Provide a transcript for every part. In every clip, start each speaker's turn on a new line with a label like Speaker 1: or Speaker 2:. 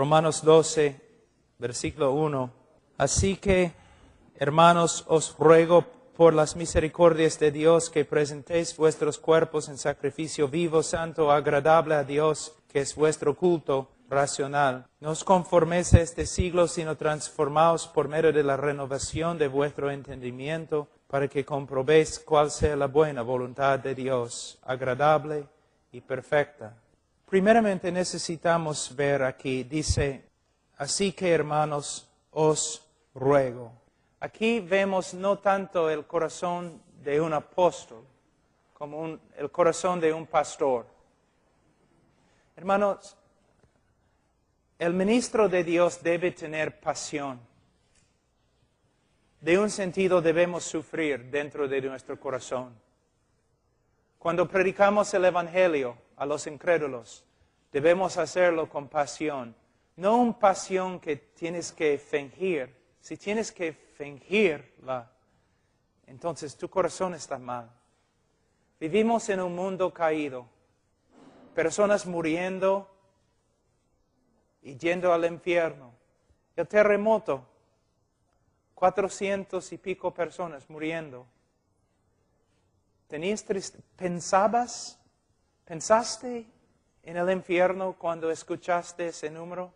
Speaker 1: Romanos 12, versículo 1. Así que, hermanos, os ruego por las misericordias de Dios que presentéis vuestros cuerpos en sacrificio vivo, santo, agradable a Dios, que es vuestro culto racional. No os conforméis a este siglo, sino transformaos por medio de la renovación de vuestro entendimiento, para que comprobéis cuál sea la buena voluntad de Dios, agradable y perfecta. Primeramente necesitamos ver aquí, dice, así que hermanos, os ruego. Aquí vemos no tanto el corazón de un apóstol, como el corazón de un pastor. Hermanos, el ministro de Dios debe tener pasión. De un sentido debemos sufrir dentro de nuestro corazón. Cuando predicamos el Evangelio a los incrédulos, debemos hacerlo con pasión. No una pasión que tienes que fingir. Si tienes que fingirla, entonces tu corazón está mal. Vivimos en un mundo caído. Personas muriendo y yendo al infierno. El terremoto, 400 y pico personas muriendo. ¿Pensaste en el infierno cuando escuchaste ese número?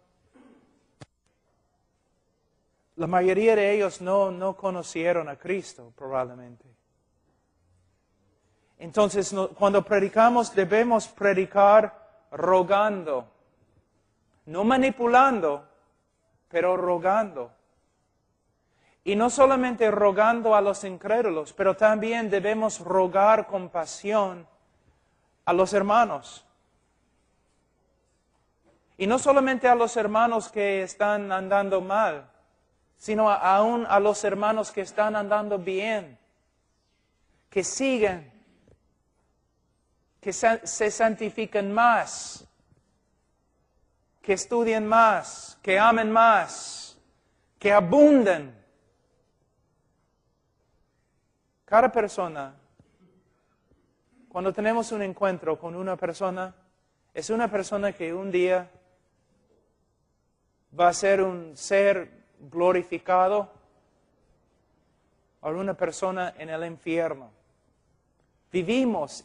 Speaker 1: La mayoría de ellos no conocieron a Cristo, probablemente. Entonces, cuando predicamos, debemos predicar rogando. No manipulando, pero rogando. Y no solamente rogando a los incrédulos, pero también debemos rogar con pasión a los hermanos. Y no solamente a los hermanos que están andando mal, sino aún a los hermanos que están andando bien, que siguen, que se santifiquen más, que estudien más, que amen más, que abunden. Cada persona, cuando tenemos un encuentro con una persona, es una persona que un día va a ser un ser glorificado o una persona en el infierno. Vivimos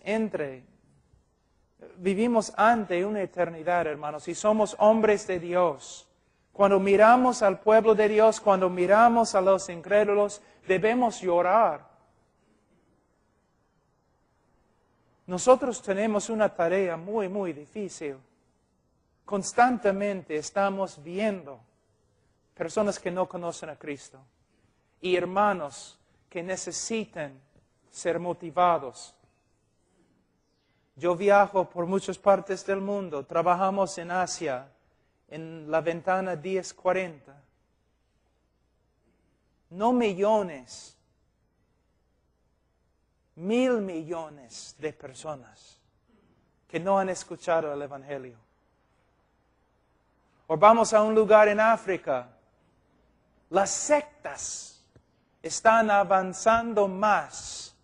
Speaker 1: ante una eternidad, hermanos, y somos hombres de Dios. Cuando miramos al pueblo de Dios, cuando miramos a los incrédulos, debemos llorar. Nosotros tenemos una tarea muy, muy difícil. Constantemente estamos viendo personas que no conocen a Cristo y hermanos que necesitan ser motivados. Yo viajo por muchas partes del mundo, trabajamos en Asia, en la ventana 1040. No millones, 1,000 millones de personas que no han escuchado el Evangelio. O vamos a un lugar en África, las sectas están avanzando más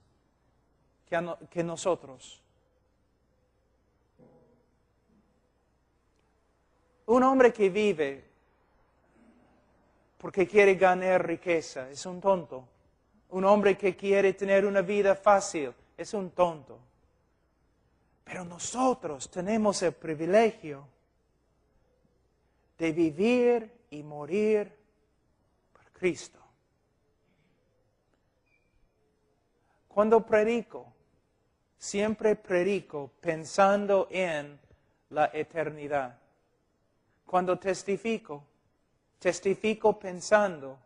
Speaker 1: que nosotros. Un hombre que vive porque quiere ganar riqueza es un tonto. Un hombre que quiere tener una vida fácil es un tonto. Pero nosotros tenemos el privilegio de vivir y morir por Cristo. Cuando predico, siempre predico pensando en la eternidad. Cuando testifico pensando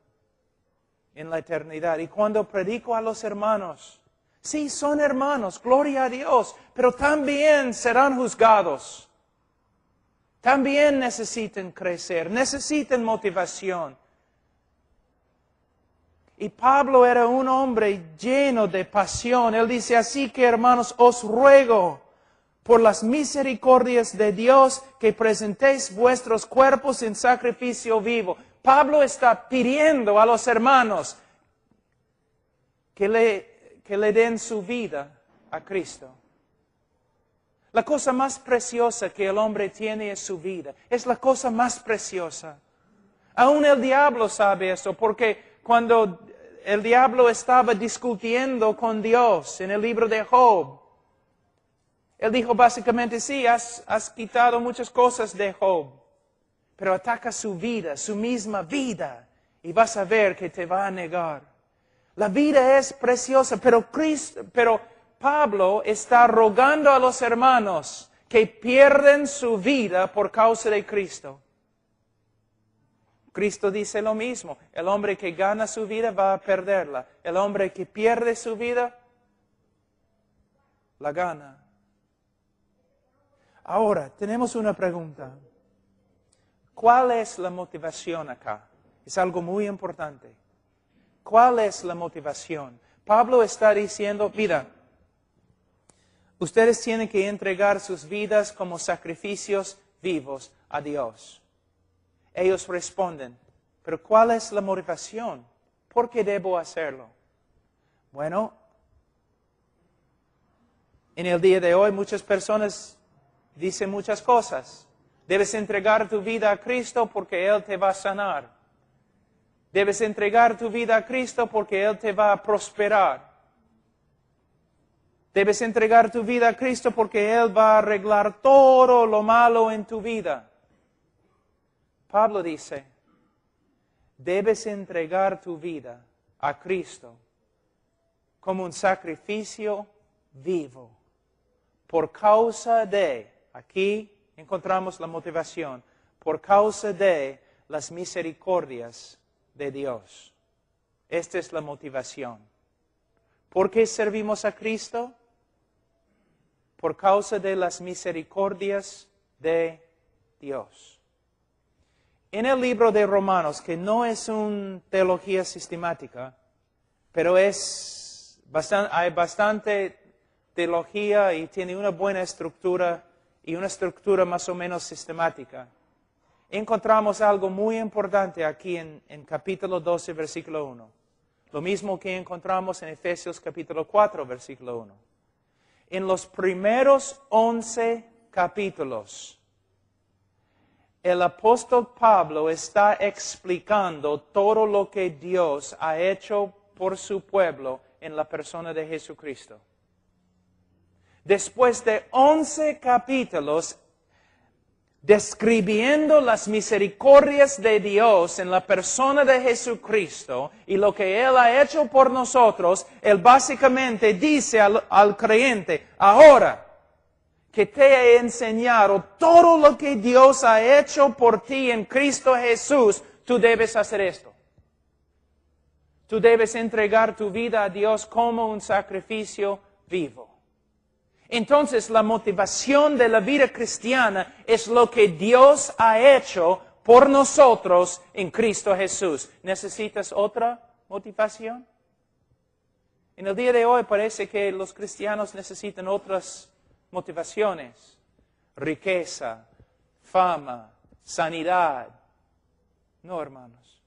Speaker 1: en la eternidad. Y cuando predico a los hermanos, sí, son hermanos, gloria a Dios, pero también serán juzgados. También necesitan crecer, necesitan motivación. Y Pablo era un hombre lleno de pasión. Él dice, así que hermanos, os ruego por las misericordias de Dios que presentéis vuestros cuerpos en sacrificio vivo. Pablo está pidiendo a los hermanos que le den su vida a Cristo. La cosa más preciosa que el hombre tiene es su vida. Es la cosa más preciosa. Aún el diablo sabe eso, porque cuando el diablo estaba discutiendo con Dios en el libro de Job, él dijo básicamente, sí, has quitado muchas cosas de Job, pero ataca su vida, su misma vida, y vas a ver que te va a negar. La vida es preciosa, pero Pablo está rogando a los hermanos que pierden su vida por causa de Cristo. Cristo dice lo mismo. El hombre que gana su vida va a perderla. El hombre que pierde su vida, la gana. Ahora, tenemos una pregunta. ¿Cuál es la motivación acá? Es algo muy importante. ¿Cuál es la motivación? Pablo está diciendo, mira, ustedes tienen que entregar sus vidas como sacrificios vivos a Dios. Ellos responden, pero ¿cuál es la motivación? ¿Por qué debo hacerlo? Bueno, en el día de hoy muchas personas dicen muchas cosas. Debes entregar tu vida a Cristo porque Él te va a sanar. Debes entregar tu vida a Cristo porque Él te va a prosperar. Debes entregar tu vida a Cristo porque Él va a arreglar todo lo malo en tu vida. Pablo dice, debes entregar tu vida a Cristo como un sacrificio vivo por causa de, aquí encontramos la motivación, por causa de las misericordias de Dios. Esta es la motivación. ¿Por qué servimos a Cristo? Por causa de las misericordias de Dios. En el libro de Romanos, que no es una teología sistemática, pero hay bastante teología y tiene una buena estructura y una estructura más o menos sistemática. Encontramos algo muy importante aquí en capítulo 12, versículo 1. Lo mismo que encontramos en Efesios capítulo 4, versículo 1. En los primeros 11 capítulos, el apóstol Pablo está explicando todo lo que Dios ha hecho por su pueblo en la persona de Jesucristo. Después de 11 capítulos describiendo las misericordias de Dios en la persona de Jesucristo y lo que Él ha hecho por nosotros, Él básicamente dice al creyente, ahora que te he enseñado todo lo que Dios ha hecho por ti en Cristo Jesús, tú debes hacer esto. Tú debes entregar tu vida a Dios como un sacrificio vivo. Entonces, la motivación de la vida cristiana es lo que Dios ha hecho por nosotros en Cristo Jesús. ¿Necesitas otra motivación? En el día de hoy parece que los cristianos necesitan otras motivaciones. Riqueza, fama, sanidad. No, hermanos.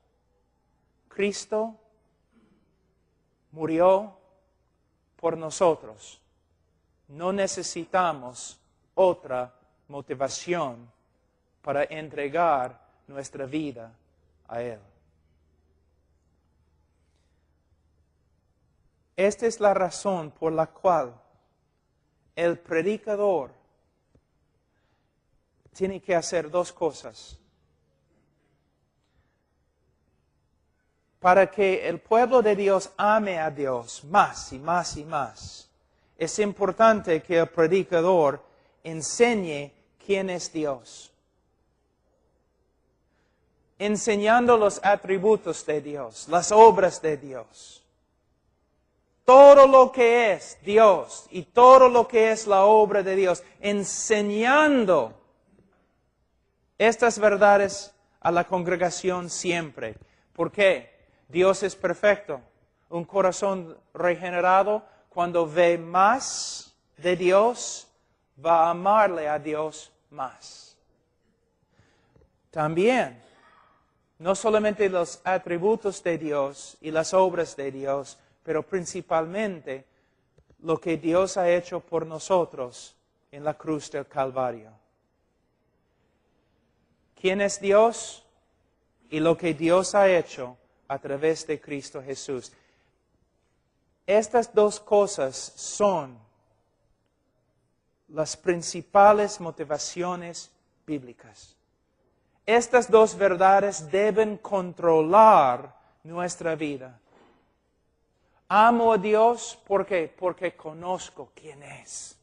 Speaker 1: Cristo murió por nosotros. No necesitamos otra motivación para entregar nuestra vida a Él. Esta es la razón por la cual el predicador tiene que hacer dos cosas. Para que el pueblo de Dios ame a Dios más y más y más, es importante que el predicador enseñe quién es Dios. Enseñando los atributos de Dios, las obras de Dios. Todo lo que es Dios y todo lo que es la obra de Dios. Enseñando estas verdades a la congregación siempre. ¿Por qué? Dios es perfecto. Un corazón regenerado, cuando ve más de Dios, va a amarle a Dios más. También, no solamente los atributos de Dios y las obras de Dios, pero principalmente lo que Dios ha hecho por nosotros en la cruz del Calvario. ¿Quién es Dios? Y lo que Dios ha hecho a través de Cristo Jesús. Estas dos cosas son las principales motivaciones bíblicas. Estas dos verdades deben controlar nuestra vida. Amo a Dios, ¿por qué? Porque conozco quién es.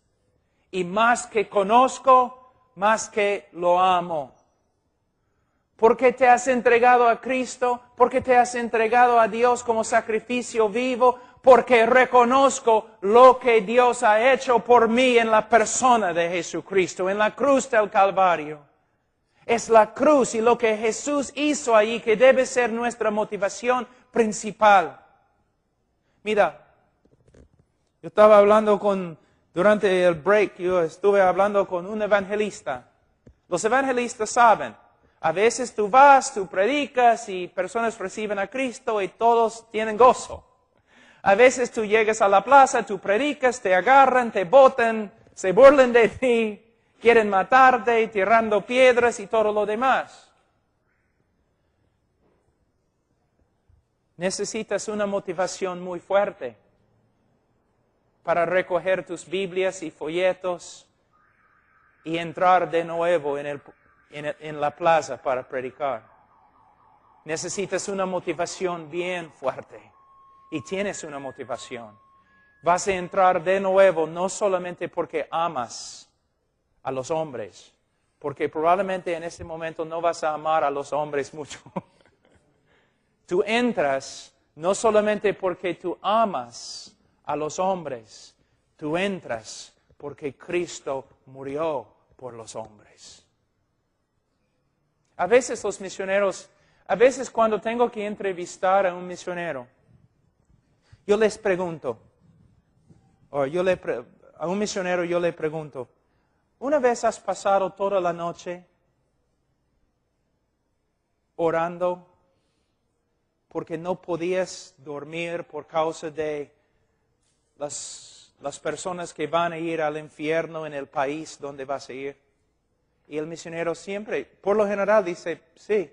Speaker 1: Y más que conozco, más que lo amo. ¿Por qué te has entregado a Cristo? ¿Por qué te has entregado a Dios como sacrificio vivo? Porque reconozco lo que Dios ha hecho por mí en la persona de Jesucristo, en la cruz del Calvario. Es la cruz y lo que Jesús hizo allí que debe ser nuestra motivación principal. Mira, yo estaba hablando durante el break, yo estuve hablando con un evangelista. Los evangelistas saben. A veces tú vas, tú predicas y personas reciben a Cristo y todos tienen gozo. A veces tú llegas a la plaza, tú predicas, te agarran, te botan, se burlan de ti, quieren matarte, tirando piedras y todo lo demás. Necesitas una motivación muy fuerte para recoger tus Biblias y folletos y entrar de nuevo en la plaza para predicar. Necesitas una motivación bien fuerte. Y tienes una motivación. Vas a entrar de nuevo no solamente porque amas a los hombres, porque probablemente en ese momento no vas a amar a los hombres mucho. Tú entras no solamente porque tú amas a los hombres, tú entras porque Cristo murió por los hombres. A veces los misioneros, a veces cuando tengo que entrevistar a un misionero, yo les pregunto, a un misionero yo le pregunto, ¿una vez has pasado toda la noche orando porque no podías dormir por causa de las personas que van a ir al infierno en el país donde vas a ir? Y el misionero siempre, por lo general, dice, sí.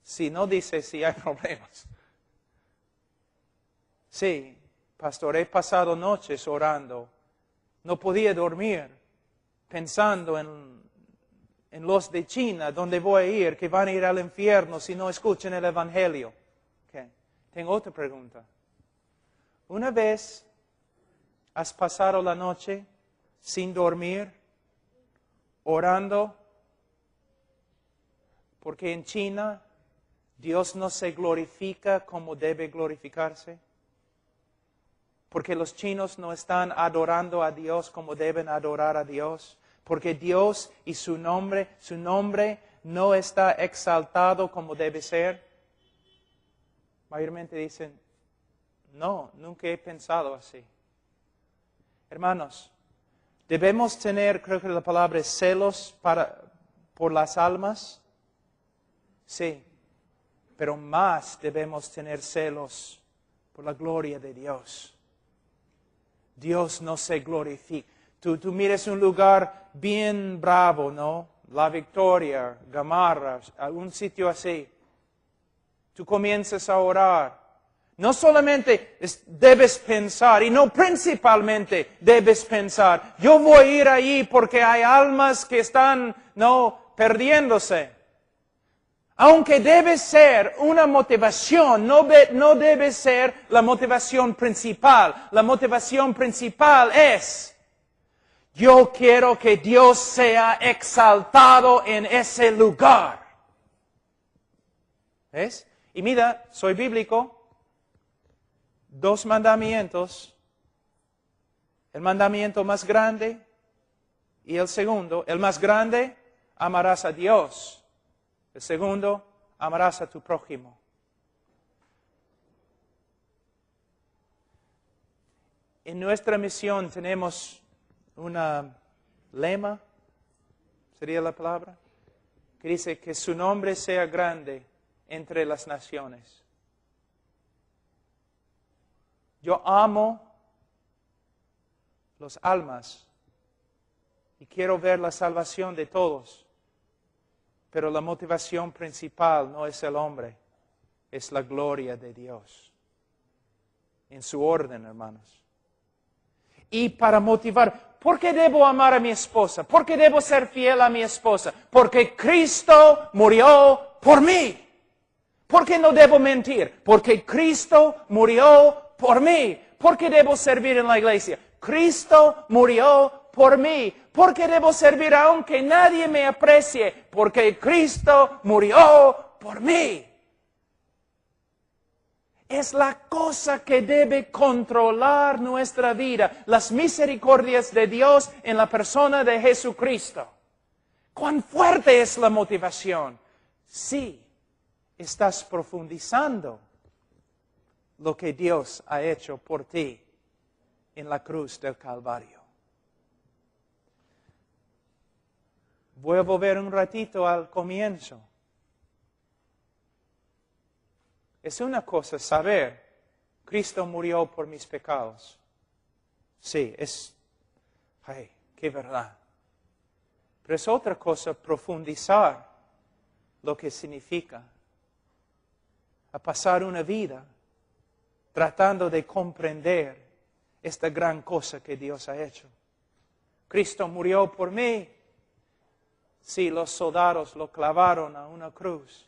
Speaker 1: Si no dice, sí hay problemas. Sí, pastor, he pasado noches orando. No podía dormir, pensando en los de China, donde voy a ir, que van a ir al infierno si no escuchan el Evangelio. Okay. Tengo otra pregunta. ¿Una vez has pasado la noche sin dormir, orando? Porque en China Dios no se glorifica como debe glorificarse. Porque los chinos no están adorando a Dios como deben adorar a Dios. Porque Dios y su nombre no está exaltado como debe ser. Mayormente dicen, no, nunca he pensado así. Hermanos, debemos tener, creo que la palabra es celos por las almas. Sí, pero más debemos tener celos por la gloria de Dios. Dios no se glorifica. Tú mires un lugar bien bravo, ¿no? La Victoria, Gamarra, algún sitio así. Tú comienzas a orar. No solamente debes pensar, y no principalmente debes pensar, yo voy a ir allí porque hay almas que están, perdiéndose. Aunque debe ser una motivación, no debe ser la motivación principal. La motivación principal es, yo quiero que Dios sea exaltado en ese lugar. ¿Ves? Y mira, soy bíblico. 2 mandamientos. El mandamiento más grande y el segundo. El más grande, amarás a Dios. El segundo, amarás a tu prójimo. En nuestra misión tenemos una lema, sería la palabra, que dice que su nombre sea grande entre las naciones. Yo amo las almas y quiero ver la salvación de todos. Pero la motivación principal no es el hombre, es la gloria de Dios. En su orden, hermanos. Y para motivar, ¿por qué debo amar a mi esposa? ¿Por qué debo ser fiel a mi esposa? Porque Cristo murió por mí. ¿Por qué no debo mentir? Porque Cristo murió por mí. ¿Por qué debo servir en la iglesia? Cristo murió por mí. ¿Por qué debo servir aunque nadie me aprecie? Porque Cristo murió por mí. Es la cosa que debe controlar nuestra vida, las misericordias de Dios en la persona de Jesucristo. ¿Cuán fuerte es la motivación? Sí, estás profundizando lo que Dios ha hecho por ti en la cruz del Calvario. Voy a volver un ratito al comienzo. Es una cosa saber, Cristo murió por mis pecados. Sí, qué verdad. Pero es otra cosa profundizar lo que significa. A pasar una vida tratando de comprender esta gran cosa que Dios ha hecho. Cristo murió por mí. Sí, los soldados lo clavaron a una cruz.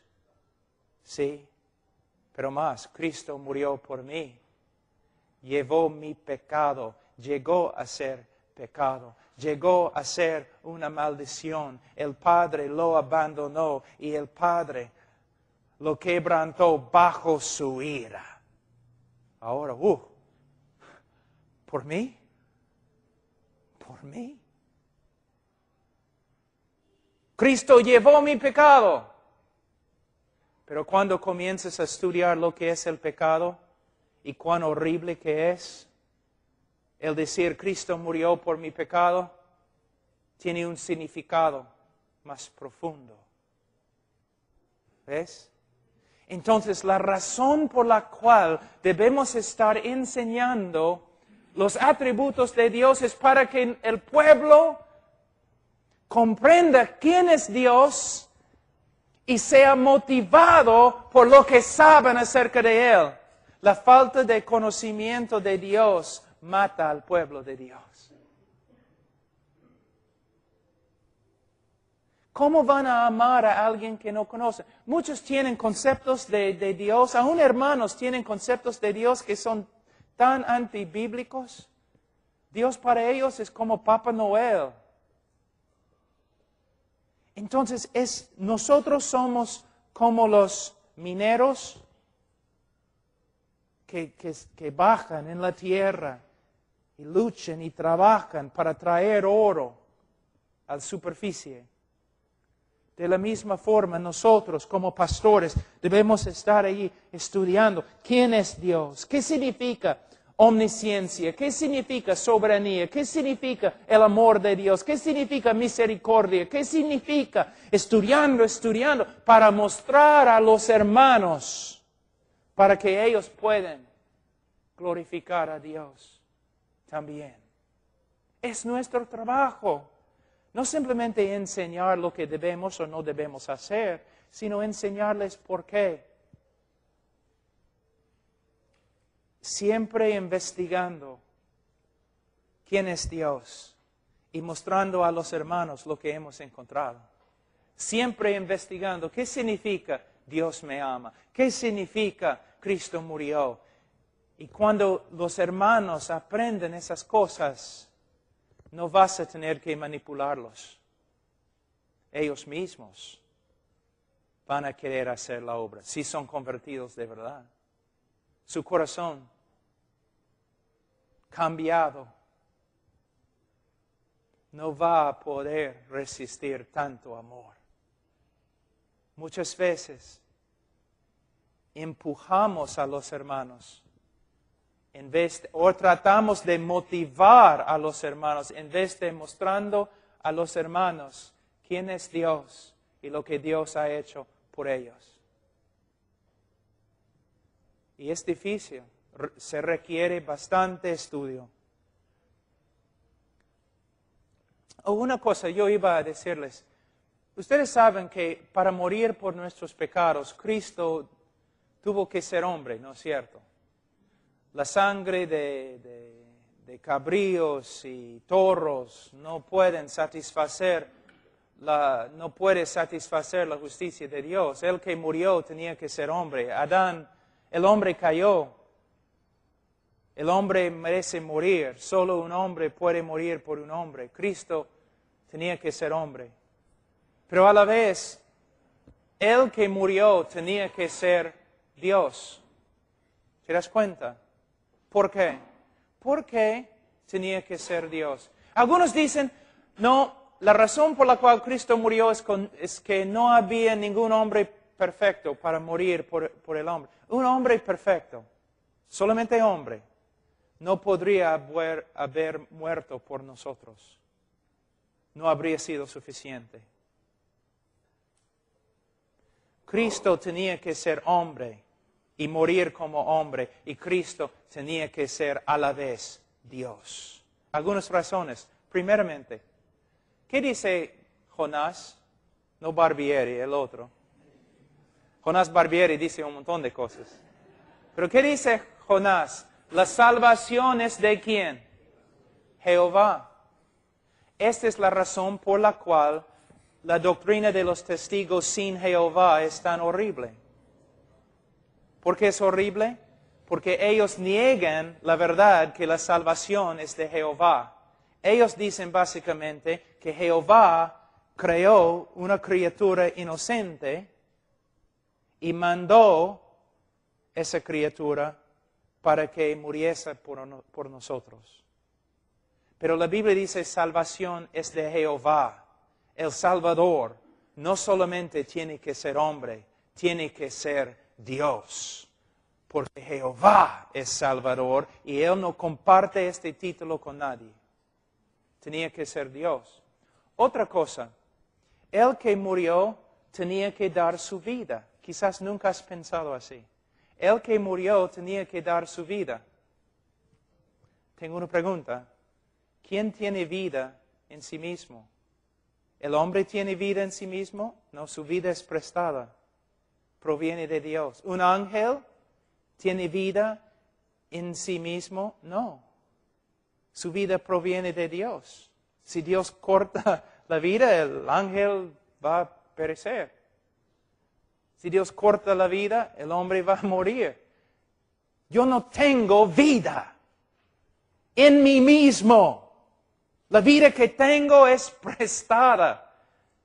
Speaker 1: Sí. Pero más, Cristo murió por mí. Llevó mi pecado. Llegó a ser pecado. Llegó a ser una maldición. El Padre lo abandonó y el Padre lo quebrantó bajo su ira. Ahora, ¿por mí? ¿Por mí? Cristo llevó mi pecado. Pero cuando comienzas a estudiar lo que es el pecado y cuán horrible que es, el decir Cristo murió por mi pecado, tiene un significado más profundo. ¿Ves? Entonces, la razón por la cual debemos estar enseñando los atributos de Dios es para que el pueblo comprenda quién es Dios y sea motivado por lo que saben acerca de Él. La falta de conocimiento de Dios mata al pueblo de Dios. ¿Cómo van a amar a alguien que no conocen? Muchos tienen conceptos de Dios, aún hermanos tienen conceptos de Dios que son tan antibíblicos. Dios para ellos es como Papá Noel. Entonces, nosotros somos como los mineros que bajan en la tierra y luchan y trabajan para traer oro a la superficie. De la misma forma, nosotros como pastores debemos estar ahí estudiando quién es Dios, qué significa omnisciencia, qué significa soberanía, qué significa el amor de Dios, qué significa misericordia, qué significa estudiando para mostrar a los hermanos, para que ellos puedan glorificar a Dios también. Es nuestro trabajo. No simplemente enseñar lo que debemos o no debemos hacer, sino enseñarles por qué. Siempre investigando quién es Dios y mostrando a los hermanos lo que hemos encontrado. Siempre investigando qué significa Dios me ama, qué significa Cristo murió. Y cuando los hermanos aprenden esas cosas, no vas a tener que manipularlos. Ellos mismos van a querer hacer la obra, si son convertidos de verdad. Su corazón cambiado no va a poder resistir tanto amor. Muchas veces empujamos a los hermanos o tratamos de motivar a los hermanos en vez de mostrando a los hermanos quién es Dios y lo que Dios ha hecho por ellos. Y es difícil, se requiere bastante estudio. Oh, una cosa yo iba a decirles. Ustedes saben que para morir por nuestros pecados, Cristo tuvo que ser hombre, ¿no es cierto? La sangre de cabríos y toros no pueden satisfacer no puede satisfacer la justicia de Dios. El que murió tenía que ser hombre. Adán, el hombre cayó. El hombre merece morir. Solo un hombre puede morir por un hombre. Cristo tenía que ser hombre. Pero a la vez, el que murió tenía que ser Dios. ¿Te das cuenta? ¿Por qué? ¿Por qué tenía que ser Dios? Algunos dicen, no, la razón por la cual Cristo murió es que no había ningún hombre perfecto para morir por el hombre. Un hombre perfecto, solamente hombre, no podría haber muerto por nosotros. No habría sido suficiente. Cristo tenía que ser hombre y morir como hombre, y Cristo tenía que ser a la vez Dios. Algunas razones. Primeramente, ¿qué dice Jonás? No Barbieri, el otro. Jonás Barbieri dice un montón de cosas. Pero ¿qué dice Jonás? La salvación es de ¿quién? Jehová. Esta es la razón por la cual la doctrina de los testigos sin Jehová es tan horrible. ¿Por qué es horrible? Porque ellos niegan la verdad que la salvación es de Jehová. Ellos dicen básicamente que Jehová creó una criatura inocente y mandó esa criatura para que muriese por nosotros. Pero la Biblia dice salvación es de Jehová. El Salvador no solamente tiene que ser hombre, tiene que ser Dios. Porque Jehová es Salvador y Él no comparte este título con nadie. Tenía que ser Dios. Otra cosa, el que murió tenía que dar su vida. Quizás nunca has pensado así. El que murió tenía que dar su vida. Tengo una pregunta. ¿Quién tiene vida en sí mismo? ¿El hombre tiene vida en sí mismo? No, su vida es prestada. Proviene de Dios. ¿Un ángel tiene vida en sí mismo? No. Su vida proviene de Dios. Si Dios corta la vida, el ángel va a perecer. Si Dios corta la vida, el hombre va a morir. Yo no tengo vida en mí mismo. La vida que tengo es prestada.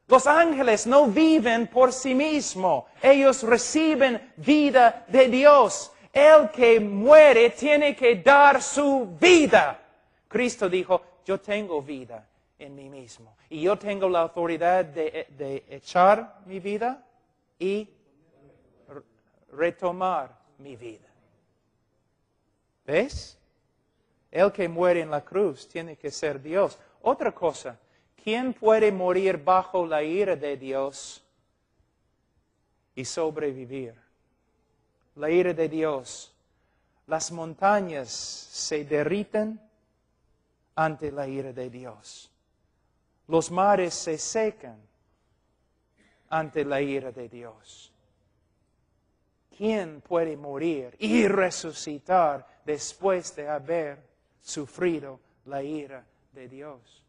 Speaker 1: Los ángeles no viven por sí mismos. Ellos reciben vida de Dios. El que muere tiene que dar su vida. Cristo dijo, yo tengo vida en mí mismo. Y yo tengo la autoridad de echar mi vida y retomar mi vida. ¿Ves? El que muere en la cruz tiene que ser Dios. Otra cosa, ¿quién puede morir bajo la ira de Dios y sobrevivir? La ira de Dios. Las montañas se derriten ante la ira de Dios. Los mares se secan ante la ira de Dios. ¿Quién puede morir y resucitar después de haber sufrido la ira de Dios?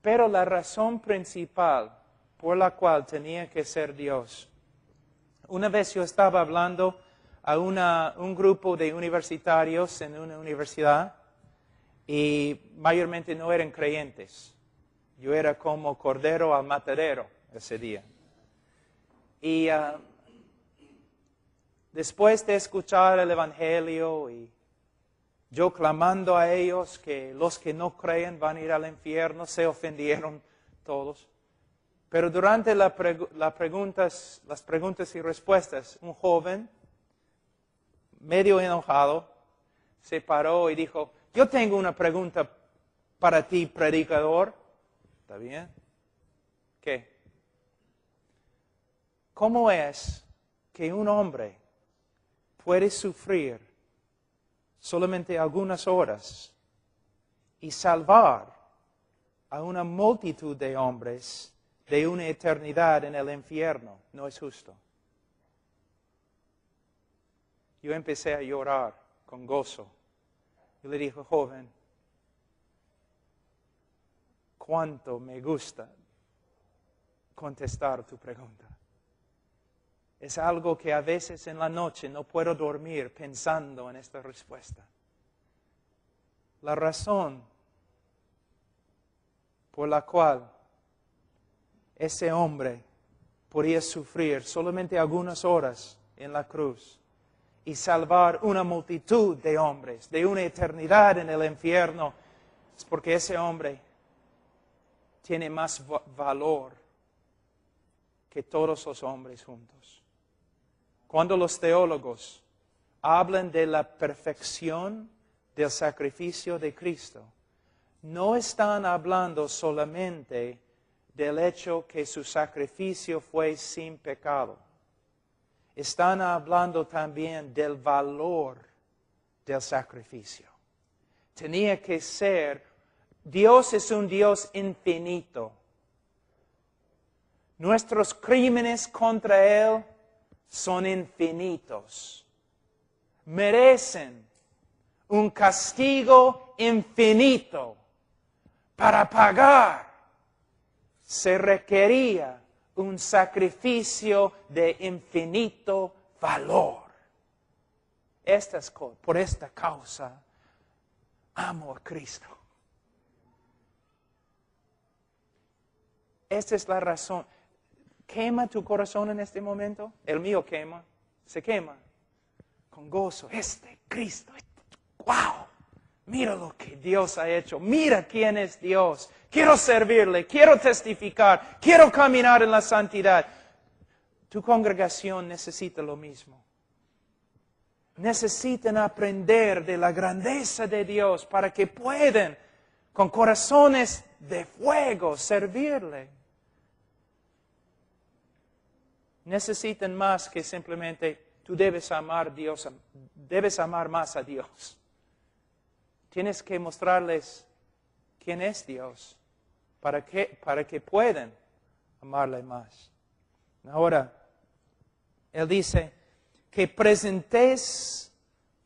Speaker 1: Pero la razón principal por la cual tenía que ser Dios. Una vez yo estaba hablando a un grupo de universitarios en una universidad y mayormente no eran creyentes. Yo era como cordero al matadero ese día. Y después de escuchar el Evangelio y yo clamando a ellos que los que no creen van a ir al infierno, se ofendieron todos. Pero durante las preguntas y respuestas, un joven, medio enojado, se paró y dijo, yo tengo una pregunta para ti, predicador. ¿Está bien? ¿Qué? ¿Cómo es que un hombre puede sufrir solamente algunas horas y salvar a una multitud de hombres de una eternidad en el infierno. No es justo. Yo empecé a llorar con gozo. Y le dije, joven, cuánto me gusta contestar tu pregunta. Es algo que a veces en la noche no puedo dormir pensando en esta respuesta. La razón por la cual ese hombre podía sufrir solamente algunas horas en la cruz y salvar una multitud de hombres de una eternidad en el infierno, es porque ese hombre tiene más valor que todos los hombres juntos. Cuando los teólogos hablan de la perfección del sacrificio de Cristo, no están hablando solamente del hecho que su sacrificio fue sin pecado. Están hablando también del valor del sacrificio. Tenía que ser, Dios es un Dios infinito. Nuestros crímenes contra Él son infinitos. Merecen un castigo infinito. Para pagar se requería un sacrificio de infinito valor. Por esta causa, amo a Cristo. Esta es la razón. ¿Quema tu corazón en este momento? El mío quema, se quema. Con gozo, Cristo, ¡wow! Mira lo que Dios ha hecho. Mira quién es Dios. Quiero servirle, quiero testificar, quiero caminar en la santidad. Tu congregación necesita lo mismo. Necesitan aprender de la grandeza de Dios para que puedan, con corazones de fuego, servirle. Necesitan más que simplemente tú debes amar a Dios, debes amar más a Dios. Tienes que mostrarles quién es Dios para que puedan amarle más. Ahora, Él dice que presentéis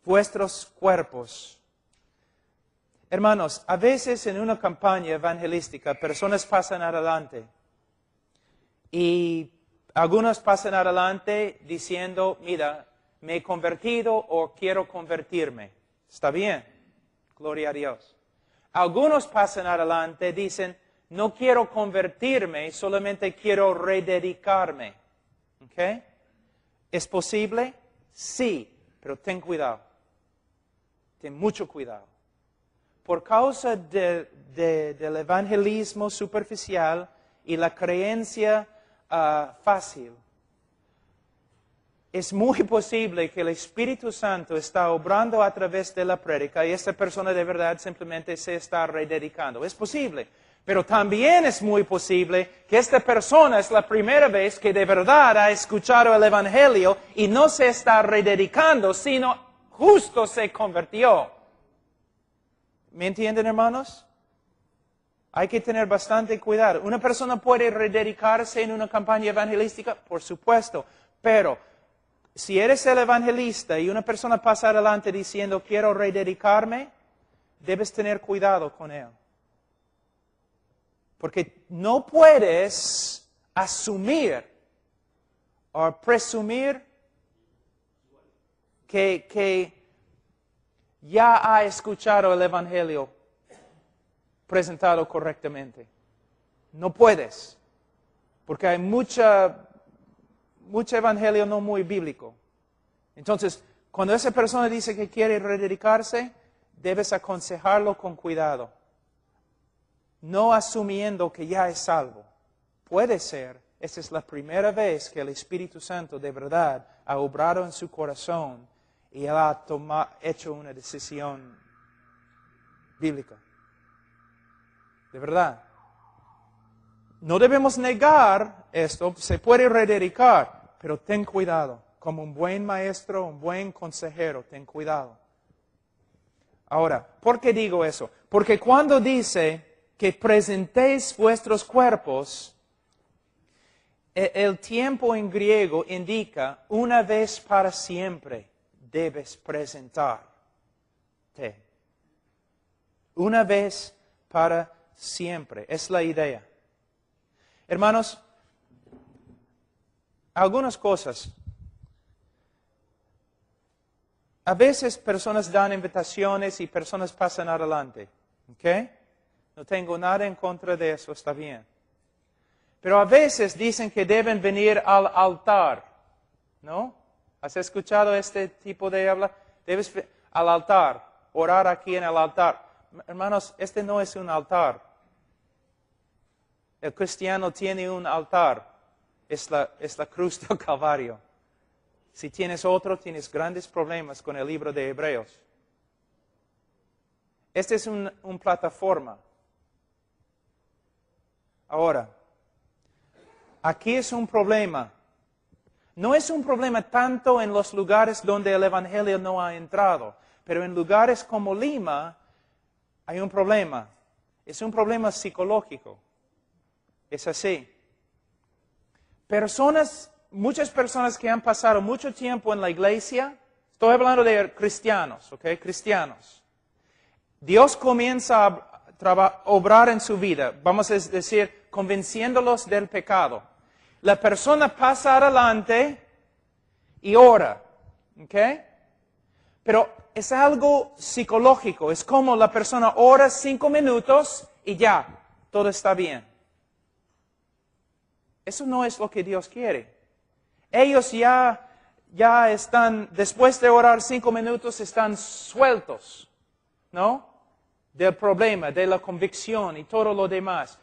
Speaker 1: vuestros cuerpos. Hermanos, a veces en una campaña evangelística personas pasan adelante y algunos pasan adelante diciendo, mira, me he convertido o quiero convertirme. Está bien. Gloria a Dios. Algunos pasan adelante y dicen, no quiero convertirme, solamente quiero rededicarme. ¿Ok? ¿Es posible? Sí, pero ten cuidado. Ten mucho cuidado. Por causa del evangelismo superficial y la creencia fácil, es muy posible que el Espíritu Santo está obrando a través de la prédica y esta persona de verdad simplemente se está rededicando. Es posible. Pero también es muy posible que esta persona es la primera vez que de verdad ha escuchado el Evangelio y no se está rededicando, sino justo se convirtió. ¿Me entienden, hermanos? Hay que tener bastante cuidado. ¿Una persona puede rededicarse en una campaña evangelística? Por supuesto. Pero si eres el evangelista y una persona pasa adelante diciendo quiero rededicarme, debes tener cuidado con él. Porque no puedes asumir o presumir que ya ha escuchado el Evangelio presentado correctamente. No puedes, porque hay mucho Evangelio no muy bíblico. Entonces, cuando esa persona dice que quiere rededicarse, debes aconsejarlo con cuidado. No asumiendo que ya es salvo. Puede ser, esta es la primera vez que el Espíritu Santo de verdad ha obrado en su corazón y él ha hecho una decisión bíblica. De verdad. No debemos negar esto, se puede rededicar, pero ten cuidado. Como un buen maestro, un buen consejero, ten cuidado. Ahora, ¿por qué digo eso? Porque cuando dice que presentéis vuestros cuerpos, el tiempo en griego indica una vez para siempre debes presentarte. Una vez para siempre. Es la idea. Hermanos, algunas cosas. A veces personas dan invitaciones y personas pasan adelante. ¿Ok? No tengo nada en contra de eso, está bien. Pero a veces dicen que deben venir al altar. ¿No? ¿Has escuchado este tipo de habla? Debes al altar, orar aquí en el altar. Hermanos, este no es un altar. El cristiano tiene un altar. Es la cruz del Calvario. Si tienes otro, tienes grandes problemas con el libro de Hebreos. Este es una plataforma. Ahora, aquí es un problema. No es un problema tanto en los lugares donde el Evangelio no ha entrado, pero en lugares como Lima hay un problema. Es un problema psicológico. Es así. Muchas personas que han pasado mucho tiempo en la iglesia, estoy hablando de cristianos, ¿ok? Cristianos. Dios comienza a obrar en su vida, vamos a decir, convenciéndolos del pecado. La persona pasa adelante y ora, ¿ok? Pero es algo psicológico, es como la persona ora 5 minutos y ya, todo está bien. Eso no es lo que Dios quiere. Ellos ya están, después de orar 5 minutos, están sueltos, ¿no? Del problema, de la convicción y todo lo demás.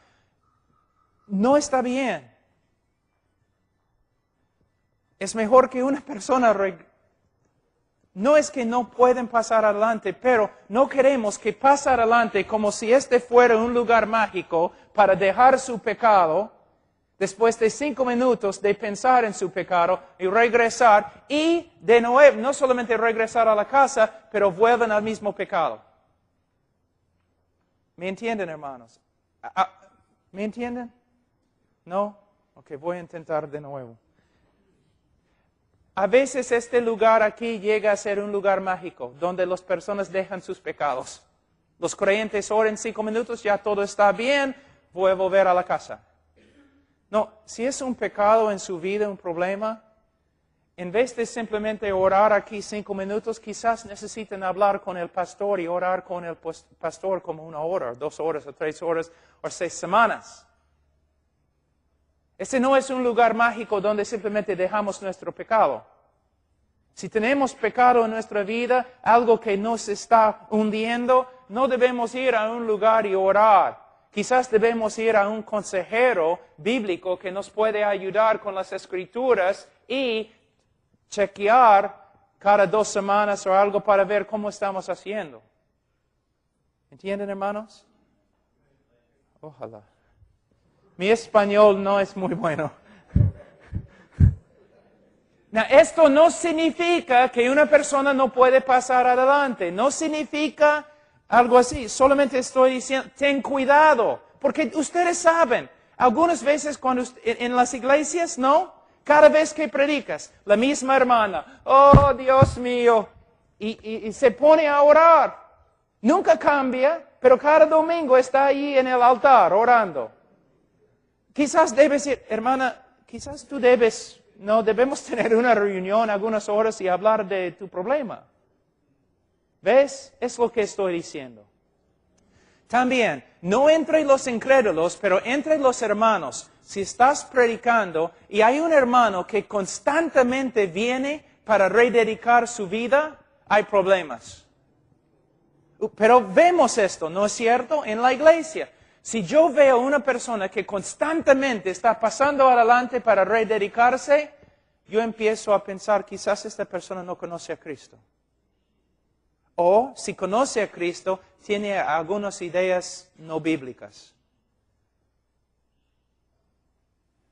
Speaker 1: No está bien. Es mejor que una persona... No es que no pueden pasar adelante, pero no queremos que pase adelante como si este fuera un lugar mágico para dejar su pecado después de 5 minutos de pensar en su pecado y regresar y de nuevo, no solamente regresar a la casa, pero vuelven al mismo pecado. ¿Me entienden, hermanos? ¿Me entienden? ¿No? Ok, voy a intentar de nuevo. A veces este lugar aquí llega a ser un lugar mágico, donde las personas dejan sus pecados. Los creyentes oran 5 minutos, ya todo está bien, voy a volver a la casa. No, si es un pecado en su vida, un problema, en vez de simplemente orar aquí 5 minutos, quizás necesiten hablar con el pastor y orar con el pastor como 1 hora, 2 horas, o 3 horas, o 6 semanas. Este no es un lugar mágico donde simplemente dejamos nuestro pecado. Si tenemos pecado en nuestra vida, algo que nos está hundiendo, no debemos ir a un lugar y orar. Quizás debemos ir a un consejero bíblico que nos puede ayudar con las escrituras y chequear cada 2 semanas o algo para ver cómo estamos haciendo. ¿Entienden, hermanos? Ojalá. Mi español no es muy bueno. Now, esto no significa que una persona no puede pasar adelante. No significa algo así. Solamente estoy diciendo, ten cuidado. Porque ustedes saben, algunas veces cuando en las iglesias, ¿no? Cada vez que predicas, la misma hermana, oh Dios mío, y se pone a orar. Nunca cambia, pero cada domingo está ahí en el altar orando. Quizás debes ir, hermana, quizás tú debemos tener una reunión algunas horas y hablar de tu problema. ¿Ves? Es lo que estoy diciendo. También, no entre los incrédulos, pero entre los hermanos. Si estás predicando y hay un hermano que constantemente viene para rededicar su vida, hay problemas. Pero vemos esto, ¿no es cierto? En la iglesia. Si yo veo una persona que constantemente está pasando adelante para rededicarse, yo empiezo a pensar, quizás esta persona no conoce a Cristo. O, si conoce a Cristo, tiene algunas ideas no bíblicas.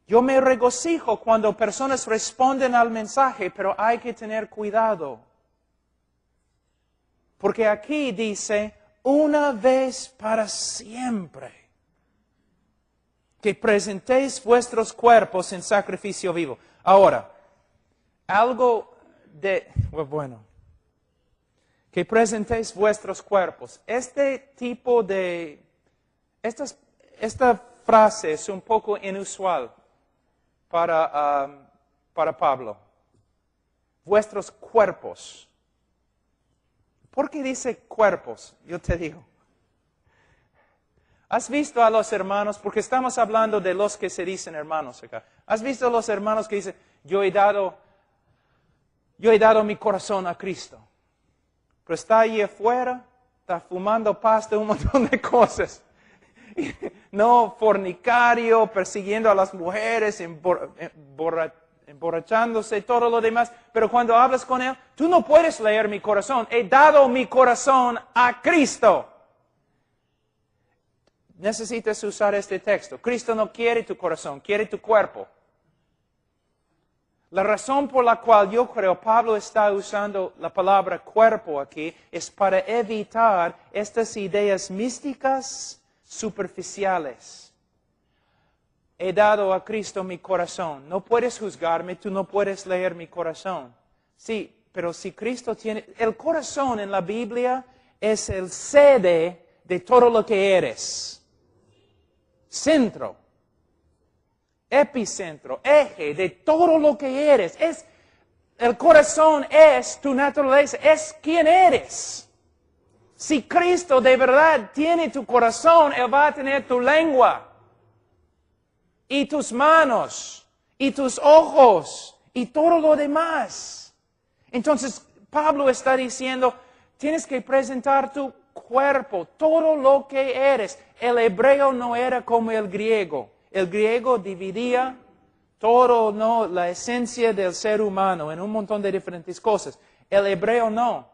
Speaker 1: Yo me regocijo cuando personas responden al mensaje, pero hay que tener cuidado. Porque aquí dice, una vez para siempre. Que presentéis vuestros cuerpos en sacrificio vivo. Ahora, algo de... Bueno. Que presentéis vuestros cuerpos. Este tipo de... Esta frase es un poco inusual para Pablo. Vuestros cuerpos. ¿Por qué dice cuerpos? Yo te digo. ¿Has visto a los hermanos? Porque estamos hablando de los que se dicen hermanos acá. ¿Has visto a los hermanos que dicen, yo he dado mi corazón a Cristo? Pero está ahí afuera, está fumando pasta, un montón de cosas. No, fornicario, persiguiendo a las mujeres, emborrachándose, todo lo demás. Pero cuando hablas con él, tú no puedes leer mi corazón. He dado mi corazón a Cristo. Necesitas usar este texto. Cristo no quiere tu corazón, quiere tu cuerpo. La razón por la cual yo creo Pablo está usando la palabra cuerpo aquí es para evitar estas ideas místicas superficiales. He dado a Cristo mi corazón. No puedes juzgarme, tú no puedes leer mi corazón. Sí, pero si Cristo tiene... El corazón en la Biblia es el sede de todo lo que eres. Centro, epicentro, eje de todo lo que eres. El corazón es tu naturaleza, es quien eres. Si Cristo de verdad tiene tu corazón, Él va a tener tu lengua, y tus manos, y tus ojos, y todo lo demás. Entonces, Pablo está diciendo, tienes que presentar tu cuerpo, todo lo que eres. El hebreo no era como el griego. El griego dividía todo, no, la esencia del ser humano en un montón de diferentes cosas. El hebreo no.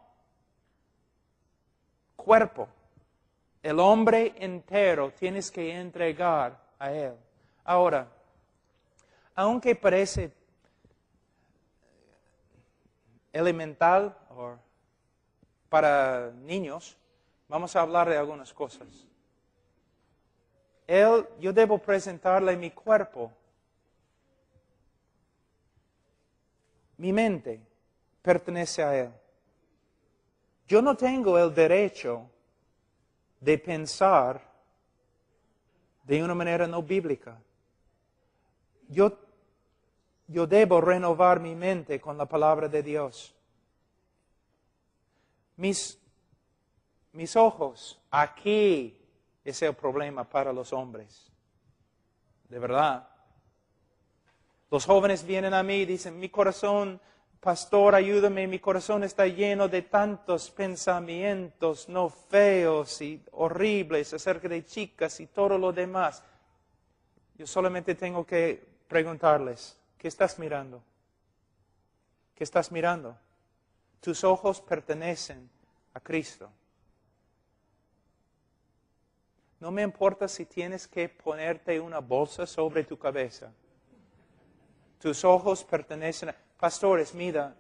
Speaker 1: Cuerpo. El hombre entero tienes que entregar a él. Ahora, aunque parece elemental o para niños, vamos a hablar de algunas cosas. Yo debo presentarle mi cuerpo. Mi mente pertenece a Él. Yo no tengo el derecho de pensar de una manera no bíblica. Yo debo renovar mi mente con la palabra de Dios. Mis ojos, aquí es el problema para los hombres. De verdad. Los jóvenes vienen a mí y dicen, mi corazón, pastor, ayúdame, mi corazón está lleno de tantos pensamientos no feos y horribles acerca de chicas y todo lo demás. Yo solamente tengo que preguntarles, ¿qué estás mirando? ¿Qué estás mirando? Tus ojos pertenecen a Cristo. No me importa si tienes que ponerte una bolsa sobre tu cabeza. Tus ojos pertenecen a... Pastores, mira,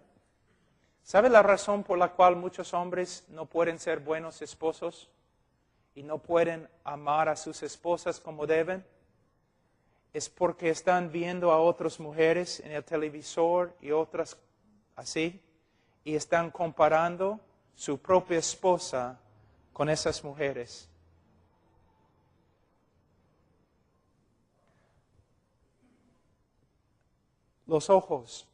Speaker 1: ¿sabe la razón por la cual muchos hombres no pueden ser buenos esposos? Y no pueden amar a sus esposas como deben. Es porque están viendo a otras mujeres en el televisor y otras así. Y están comparando su propia esposa con esas mujeres. Los ojos.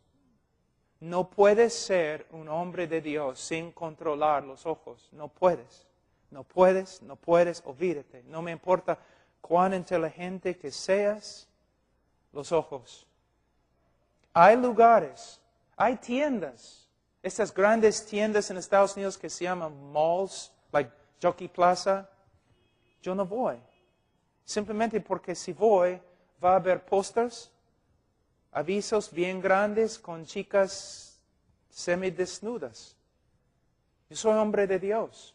Speaker 1: No puedes ser un hombre de Dios sin controlar los ojos. No puedes. No puedes, no puedes, olvídate. No me importa cuán inteligente que seas, los ojos. Hay lugares, hay tiendas. Estas grandes tiendas en Estados Unidos que se llaman malls, like Jockey Plaza. Yo no voy. Simplemente porque si voy, va a haber pósters, avisos bien grandes con chicas semidesnudas. Yo soy hombre de Dios.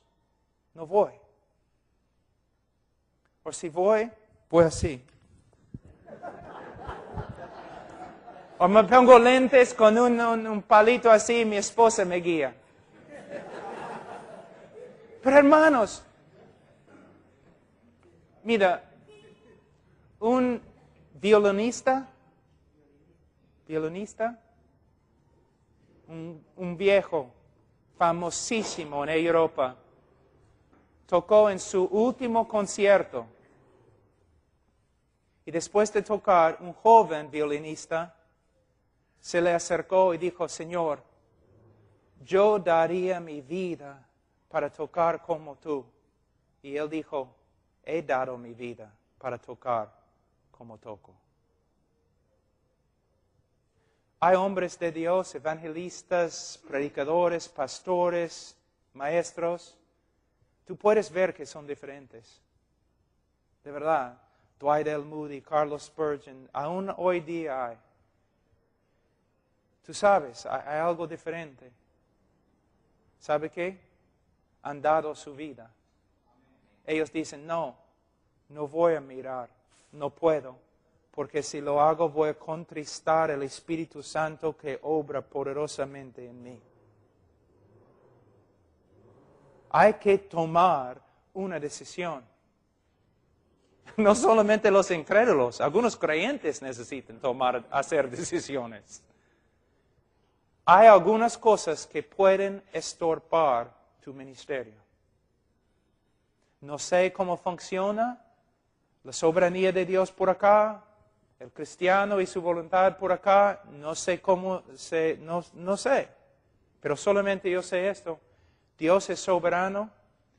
Speaker 1: No voy. O si voy, voy así. O me pongo lentes con un palito así y mi esposa me guía. Pero hermanos, mira, un violinista, un viejo famosísimo en Europa, tocó en su último concierto. Y después de tocar, un joven violinista se le acercó y dijo, Señor, yo daría mi vida para tocar como tú. Y él dijo, he dado mi vida para tocar como toco. Hay hombres de Dios, evangelistas, predicadores, pastores, maestros. Tú puedes ver que son diferentes. De verdad. Dwight L. Moody, Carlos Spurgeon, aún hoy día hay. Tú sabes, hay algo diferente. ¿Sabe qué? Han dado su vida. Ellos dicen, no voy a mirar, no puedo, porque si lo hago voy a contristar el Espíritu Santo que obra poderosamente en mí. Hay que tomar una decisión. No solamente los incrédulos, algunos creyentes necesitan hacer decisiones. Hay algunas cosas que pueden estorbar tu ministerio. No sé cómo funciona la soberanía de Dios por acá, el cristiano y su voluntad por acá, no sé cómo, no sé. Pero solamente yo sé esto, Dios es soberano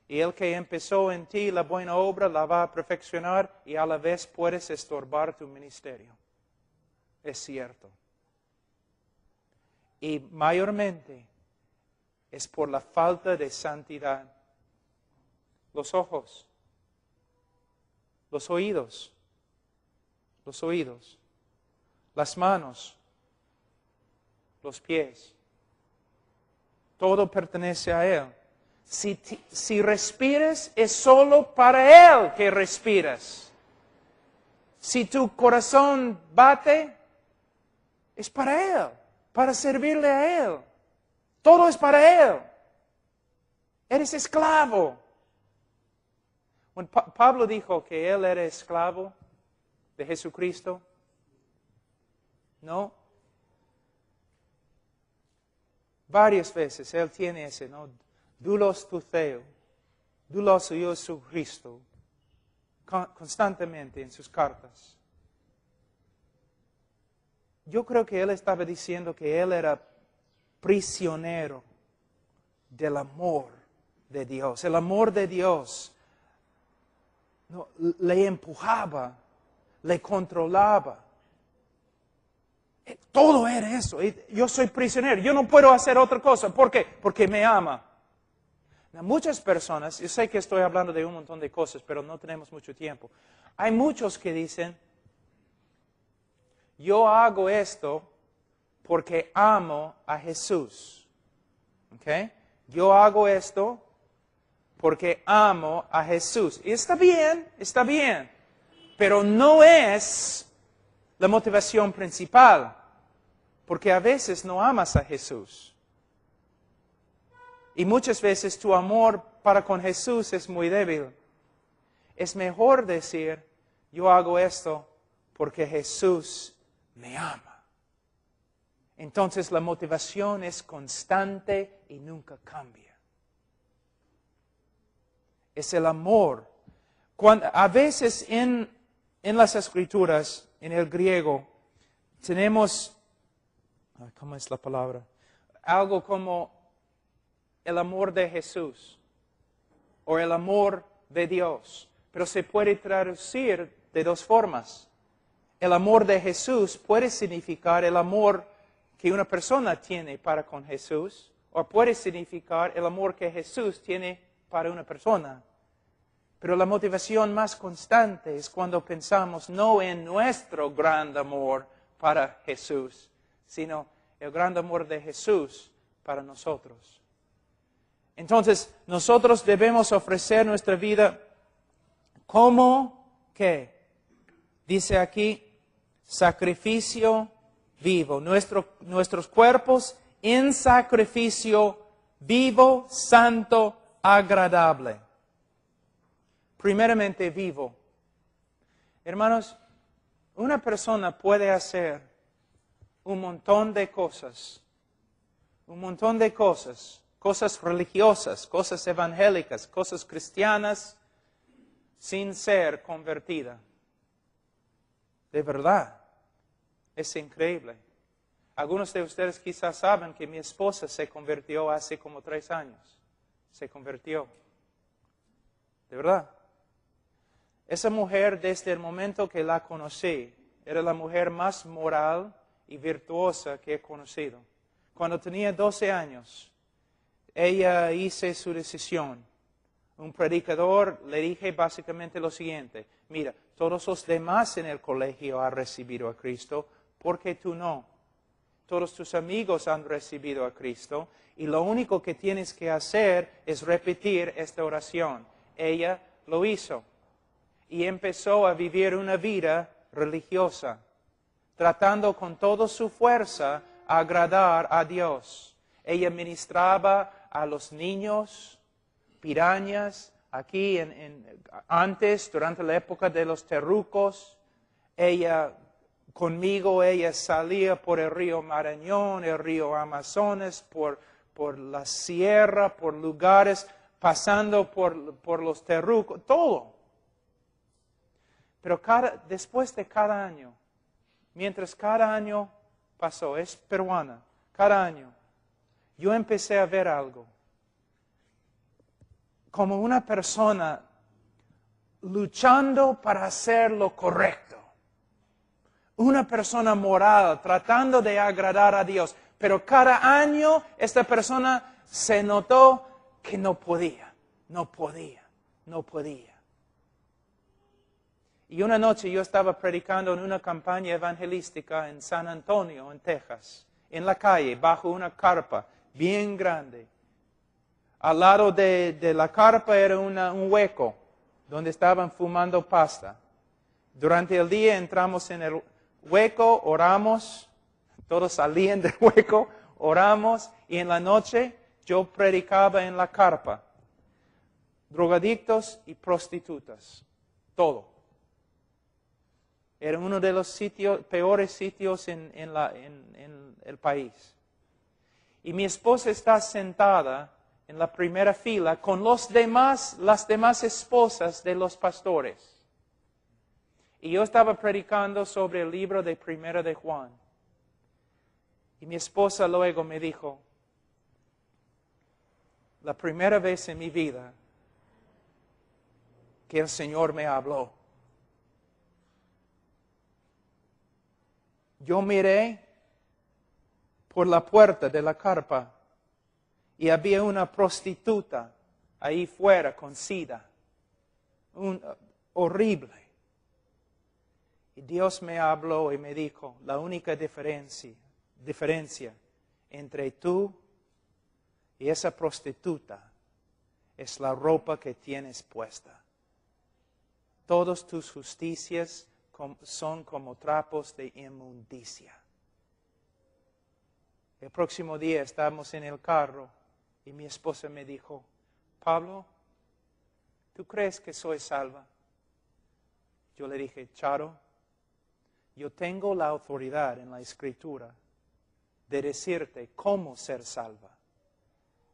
Speaker 1: y el que empezó en ti la buena obra la va a perfeccionar y a la vez puedes estorbar tu ministerio. Es cierto. Y mayormente es por la falta de santidad. Los ojos, los oídos, las manos, los pies. Todo pertenece a Él. Si respiras, es solo para Él que respiras. Si tu corazón bate, es para Él, para servirle a Él. Todo es para Él. Eres esclavo. Cuando Pablo dijo que él era esclavo de Jesucristo, ¿no? Varias veces él tiene ese, ¿no? Doulos tu Theo, doulos yo su Cristo, constantemente en sus cartas. Yo creo que él estaba diciendo que él era prisionero del amor de Dios. El amor de Dios le empujaba, le controlaba. Todo era eso. Yo soy prisionero, yo no puedo hacer otra cosa. ¿Por qué? Porque me ama. Muchas personas, yo sé que estoy hablando de un montón de cosas, pero no tenemos mucho tiempo. Hay muchos que dicen, yo hago esto porque amo a Jesús. ¿Okay? Yo hago esto porque amo a Jesús. Y está bien, pero no es la motivación principal, porque a veces no amas a Jesús. Y muchas veces tu amor para con Jesús es muy débil. Es mejor decir, yo hago esto porque Jesús me ama. Entonces la motivación es constante y nunca cambia. Es el amor. A veces en las Escrituras, en el griego, tenemos, ¿cómo es la palabra? Algo como el amor de Jesús o el amor de Dios. Pero se puede traducir de dos formas. El amor de Jesús puede significar el amor que una persona tiene para con Jesús, o puede significar el amor que Jesús tiene para una persona. Pero la motivación más constante es cuando pensamos no en nuestro gran amor para Jesús, sino el gran amor de Jesús para nosotros. Entonces, nosotros debemos ofrecer nuestra vida como, ¿qué? Dice aquí, sacrificio vivo. Nuestros cuerpos en sacrificio vivo, santo, agradable. Primeramente, vivo. Hermanos, Una persona puede hacer un montón de cosas, cosas religiosas, cosas evangélicas, cosas cristianas, sin ser convertida. De verdad, es increíble. Algunos de ustedes quizás saben que mi esposa se convirtió hace como 3 años. Se convirtió. De verdad. Esa mujer, desde el momento que la conocí, era la mujer más moral y virtuosa que he conocido. Cuando tenía 12 años, ella hizo su decisión. Un predicador le dije básicamente lo siguiente: mira, todos los demás en el colegio han recibido a Cristo, ¿por qué tú no? Todos tus amigos han recibido a Cristo y lo único que tienes que hacer es repetir esta oración. Ella lo hizo y empezó a vivir una vida religiosa, tratando con toda su fuerza agradar a Dios. Ella ministraba a los niños, pirañas, aquí antes, durante la época de los terrucos. Conmigo ella salía por el río Marañón, el río Amazonas, por la sierra, por lugares, pasando por los terrucos, todo. Pero después de cada año, mientras cada año pasó, es peruana, cada año, yo empecé a ver algo. Como una persona luchando para hacer lo correcto. Una persona moral, tratando de agradar a Dios. Pero cada año esta persona se notó que no podía. Y una noche yo estaba predicando en una campaña evangelística en San Antonio, en Texas, en la calle, bajo una carpa bien grande. Al lado de la carpa era un hueco donde estaban fumando pasta. Durante el día entramos en el hueco, oramos, todos salían del hueco, oramos, y en la noche yo predicaba en la carpa. Drogadictos y prostitutas, todo. Era uno de los peores sitios en el país. Y mi esposa está sentada en la primera fila con las demás esposas de los pastores. Y yo estaba predicando sobre el libro de Primera de Juan. Y mi esposa luego me dijo, la primera vez en mi vida que el Señor me habló. Yo miré por la puerta de la carpa y había una prostituta ahí fuera con sida. Horrible. Y Dios me habló y me dijo, la única diferencia entre tú y esa prostituta es la ropa que tienes puesta. Todas tus justicias son como trapos de inmundicia. El próximo día estábamos en el carro y mi esposa me dijo, Pablo, ¿tú crees que soy salva? Yo le dije, Charo, yo tengo la autoridad en la Escritura de decirte cómo ser salva.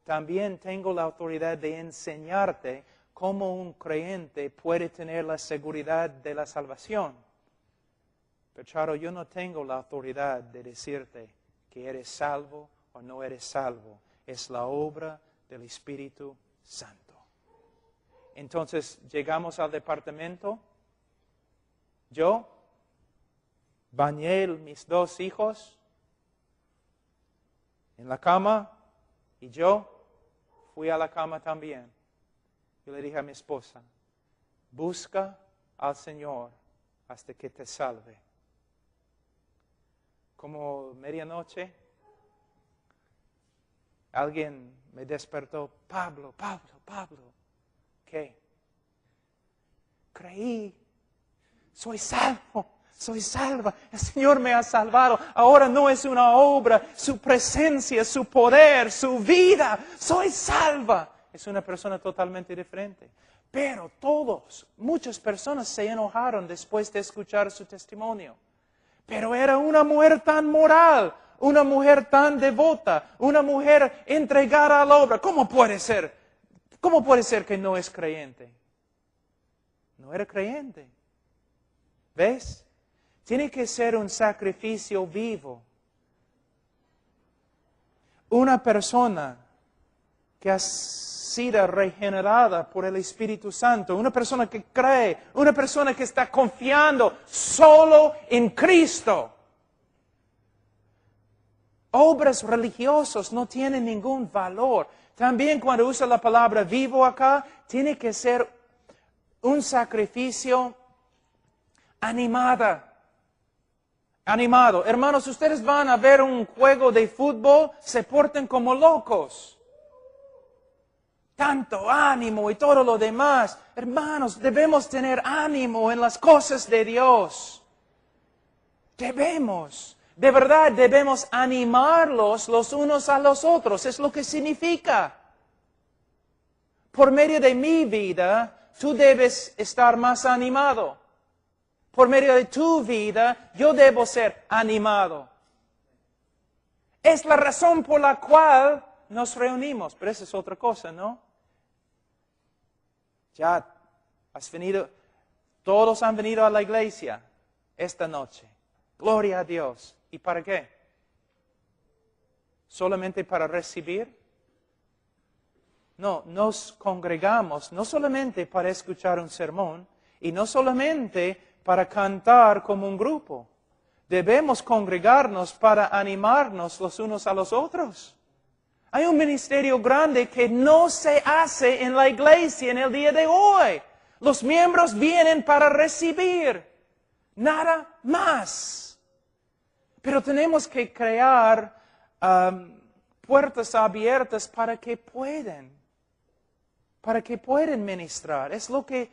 Speaker 1: También tengo la autoridad de enseñarte cómo un creyente puede tener la seguridad de la salvación. Pero Charo, yo no tengo la autoridad de decirte que eres salvo o no eres salvo. Es la obra del Espíritu Santo. Entonces llegamos al departamento. Yo bañé mis 2 hijos en la cama y yo fui a la cama también. Yo le dije a mi esposa, busca al Señor hasta que te salve. Como medianoche, alguien me despertó, Pablo. ¿Qué? Creí, soy salva, el Señor me ha salvado. Ahora no es una obra, su presencia, su poder, su vida, soy salva. Es una persona totalmente diferente. Pero muchas personas se enojaron después de escuchar su testimonio. Pero era una mujer tan moral, una mujer tan devota, una mujer entregada a la obra. ¿Cómo puede ser? ¿Cómo puede ser que no es creyente? No era creyente. ¿Ves? Tiene que ser un sacrificio vivo. Una persona que ha sido regenerada por el Espíritu Santo, una persona que cree, una persona que está confiando solo en Cristo. Obras religiosas no tienen ningún valor. También cuando usa la palabra vivo acá, tiene que ser un sacrificio animado. Hermanos, ustedes van a ver un juego de fútbol, se portan como locos. Tanto ánimo y todo lo demás. Hermanos, debemos tener ánimo en las cosas de Dios. Debemos. De verdad, debemos animarlos los unos a los otros. Es lo que significa. Por medio de mi vida, tú debes estar más animado. Por medio de tu vida, yo debo ser animado. Es la razón por la cual nos reunimos. Pero esa es otra cosa, ¿no? Ya has venido, todos han venido a la iglesia esta noche. Gloria a Dios. ¿Y para qué? ¿Solamente para recibir? No, nos congregamos no solamente para escuchar un sermón y no solamente para cantar como un grupo. Debemos congregarnos para animarnos los unos a los otros. Hay un ministerio grande que no se hace en la iglesia en el día de hoy. Los miembros vienen para recibir, nada más. Pero tenemos que crear puertas abiertas para que puedan ministrar. Es lo que,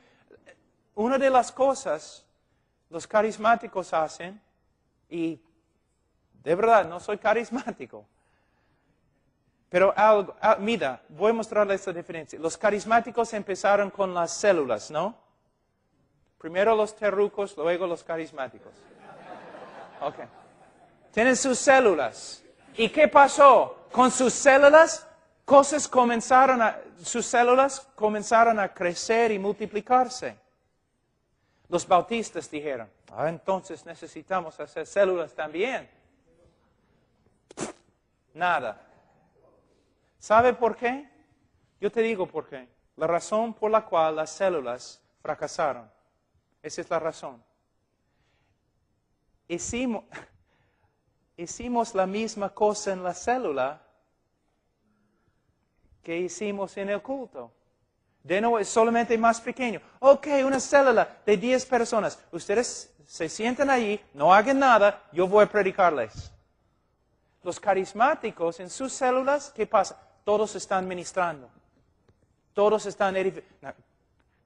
Speaker 1: una de las cosas los carismáticos hacen, y de verdad no soy carismático, pero mira, voy a mostrarles esta diferencia. Los carismáticos empezaron con las células, ¿no? Primero los terrucos, luego los carismáticos. Ok. Tienen sus células. ¿Y qué pasó? Con sus células, sus células comenzaron a crecer y multiplicarse. Los bautistas dijeron, entonces necesitamos hacer células también. Nada. ¿Sabe por qué? Yo te digo por qué. La razón por la cual las células fracasaron. Esa es la razón. Hicimos la misma cosa en la célula que hicimos en el culto. De nuevo, es solamente más pequeño. Ok, una célula de 10 personas. Ustedes se sientan allí, no hagan nada, yo voy a predicarles. Los carismáticos en sus células, ¿qué pasa? Todos están ministrando. Todos están edificando.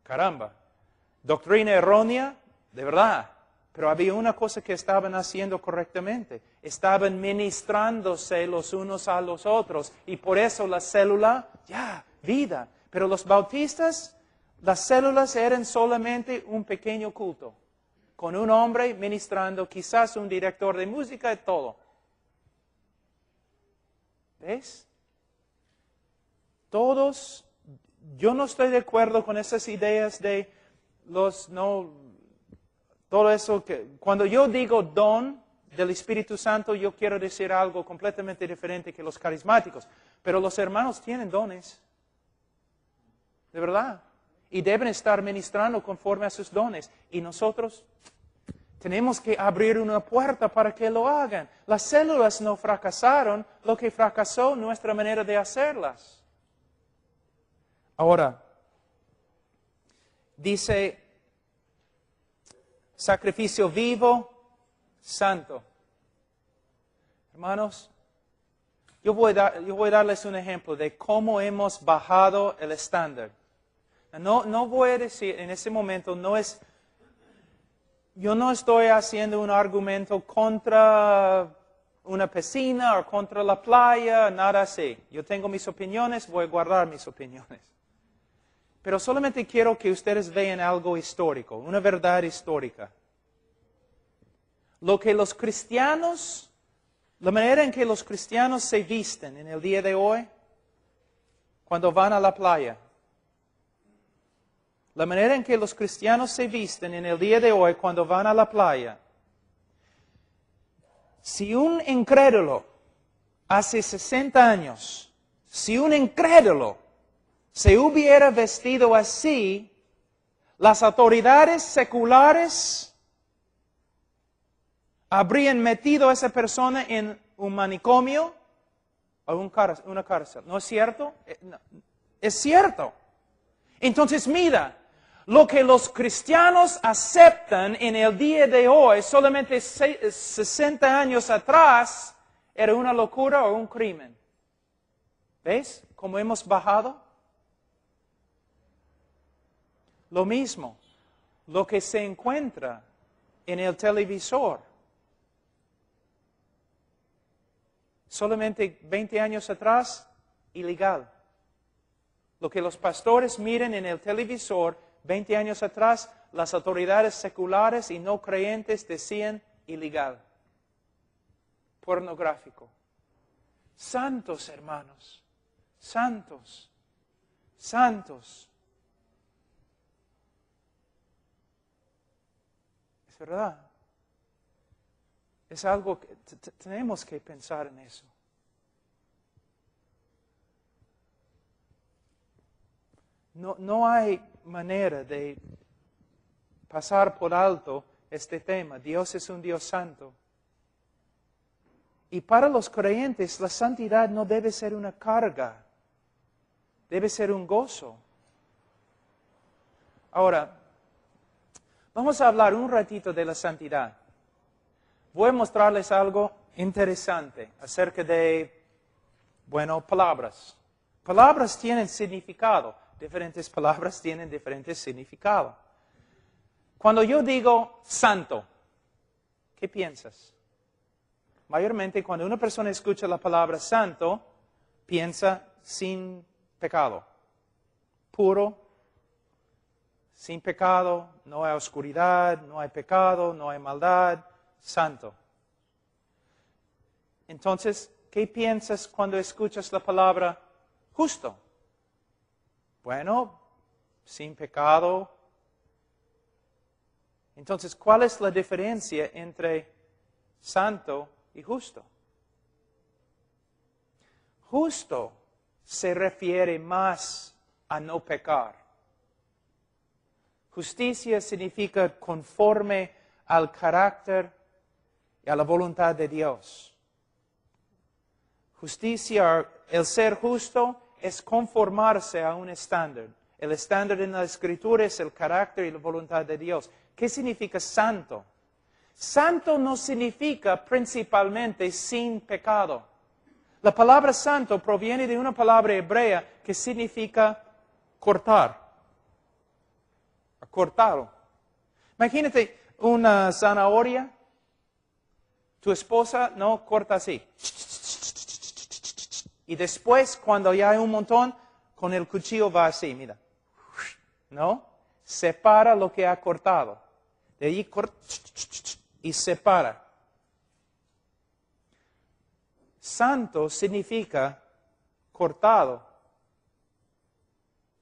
Speaker 1: Caramba. Doctrina errónea, de verdad. Pero había una cosa que estaban haciendo correctamente. Estaban ministrándose los unos a los otros. Y por eso la célula, vida. Pero los bautistas, las células eran solamente un pequeño culto. Con un hombre ministrando, quizás un director de música y todo. ¿Ves? Todos, yo no estoy de acuerdo con esas ideas de todo eso que, cuando yo digo don del Espíritu Santo, yo quiero decir algo completamente diferente que los carismáticos. Pero los hermanos tienen dones. De verdad. Y deben estar ministrando conforme a sus dones. Y nosotros tenemos que abrir una puerta para que lo hagan. Las células no fracasaron, lo que fracasó nuestra manera de hacerlas. Ahora, dice, sacrificio vivo, santo. Hermanos, yo voy a darles un ejemplo de cómo hemos bajado el estándar. No voy a decir, en ese momento, yo no estoy haciendo un argumento contra una piscina o contra la playa, nada así. Yo tengo mis opiniones, voy a guardar mis opiniones. Pero solamente quiero que ustedes vean algo histórico, una verdad histórica. Lo que los cristianos, la manera en que los cristianos se visten en el día de hoy, cuando van a la playa. La manera en que los cristianos se visten en el día de hoy cuando van a la playa. Si un incrédulo hace 60 años, si un incrédulo se hubiera vestido así, las autoridades seculares habrían metido a esa persona en un manicomio o una cárcel. ¿No es cierto? No. Es cierto. Entonces mira, lo que los cristianos aceptan en el día de hoy, solamente 60 años atrás, era una locura o un crimen. ¿Ves cómo hemos bajado? Lo mismo, lo que se encuentra en el televisor. Solamente 20 años atrás, ilegal. Lo que los pastores miran en el televisor, 20 años atrás, las autoridades seculares y no creyentes decían ilegal. Pornográfico. Santos, hermanos. Santos. Santos. Es verdad. Es algo que tenemos que pensar en eso. No hay manera de pasar por alto este tema. Dios es un Dios santo. Y para los creyentes, la santidad no debe ser una carga. Debe ser un gozo. Ahora, vamos a hablar un ratito de la santidad. Voy a mostrarles algo interesante acerca de, palabras. Palabras tienen significado. Diferentes palabras tienen diferentes significados. Cuando yo digo santo, ¿qué piensas? Mayormente cuando una persona escucha la palabra santo, piensa sin pecado, puro, sin pecado, no hay oscuridad, no hay pecado, no hay maldad, santo. Entonces, ¿qué piensas cuando escuchas la palabra justo? Bueno, sin pecado. Entonces, ¿cuál es la diferencia entre santo y justo? Justo se refiere más a no pecar. Justicia significa conforme al carácter y a la voluntad de Dios. Justicia, el ser justo, es conformarse a un estándar. El estándar en la Escritura es el carácter y la voluntad de Dios. ¿Qué significa santo? Santo no significa principalmente sin pecado. La palabra santo proviene de una palabra hebrea que significa cortar. Cortado. Imagínate una zanahoria. Tu esposa no corta así. Y después, cuando ya hay un montón, con el cuchillo va así, mira. ¿No? Separa lo que ha cortado. De ahí corta y separa. Santo significa cortado,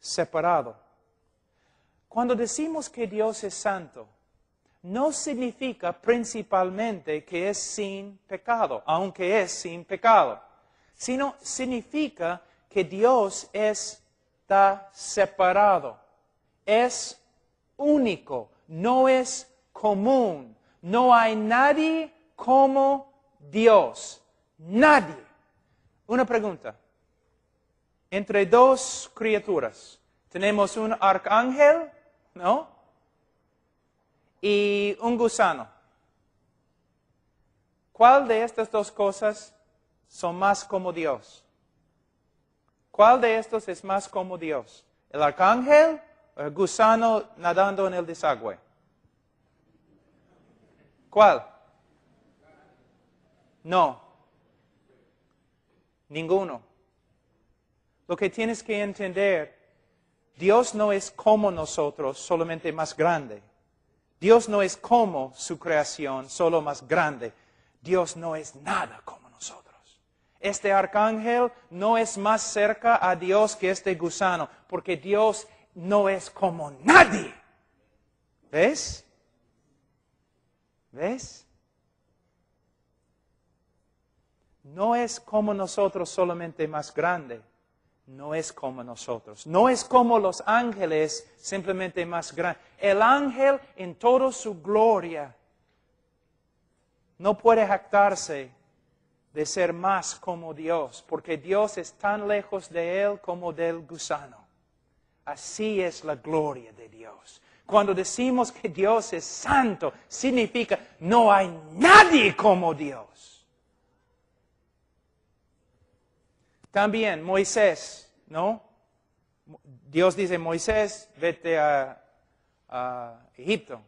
Speaker 1: separado. Cuando decimos que Dios es santo, no significa principalmente que es sin pecado, aunque es sin pecado. Sino significa que Dios está separado, es único, no es común. No hay nadie como Dios, nadie. Una pregunta, entre dos criaturas, tenemos un arcángel, ¿no? Y un gusano. ¿Cuál de estas dos cosas son más como Dios? ¿Cuál de estos es más como Dios? ¿El arcángel o el gusano nadando en el desagüe? ¿Cuál? No. Ninguno. Lo que tienes que entender, Dios no es como nosotros, solamente más grande. Dios no es como su creación, solo más grande. Dios no es nada como nosotros. Este arcángel no es más cerca a Dios que este gusano, porque Dios no es como nadie. ¿Ves? ¿Ves? No es como nosotros, solamente más grande. No es como nosotros. No es como los ángeles, simplemente más grande. El ángel en toda su gloria no puede jactarse de ser más como Dios, porque Dios es tan lejos de él como del gusano. Así es la gloria de Dios. Cuando decimos que Dios es santo, significa no hay nadie como Dios. También Moisés, ¿no? Dios dice, Moisés, vete a Egipto.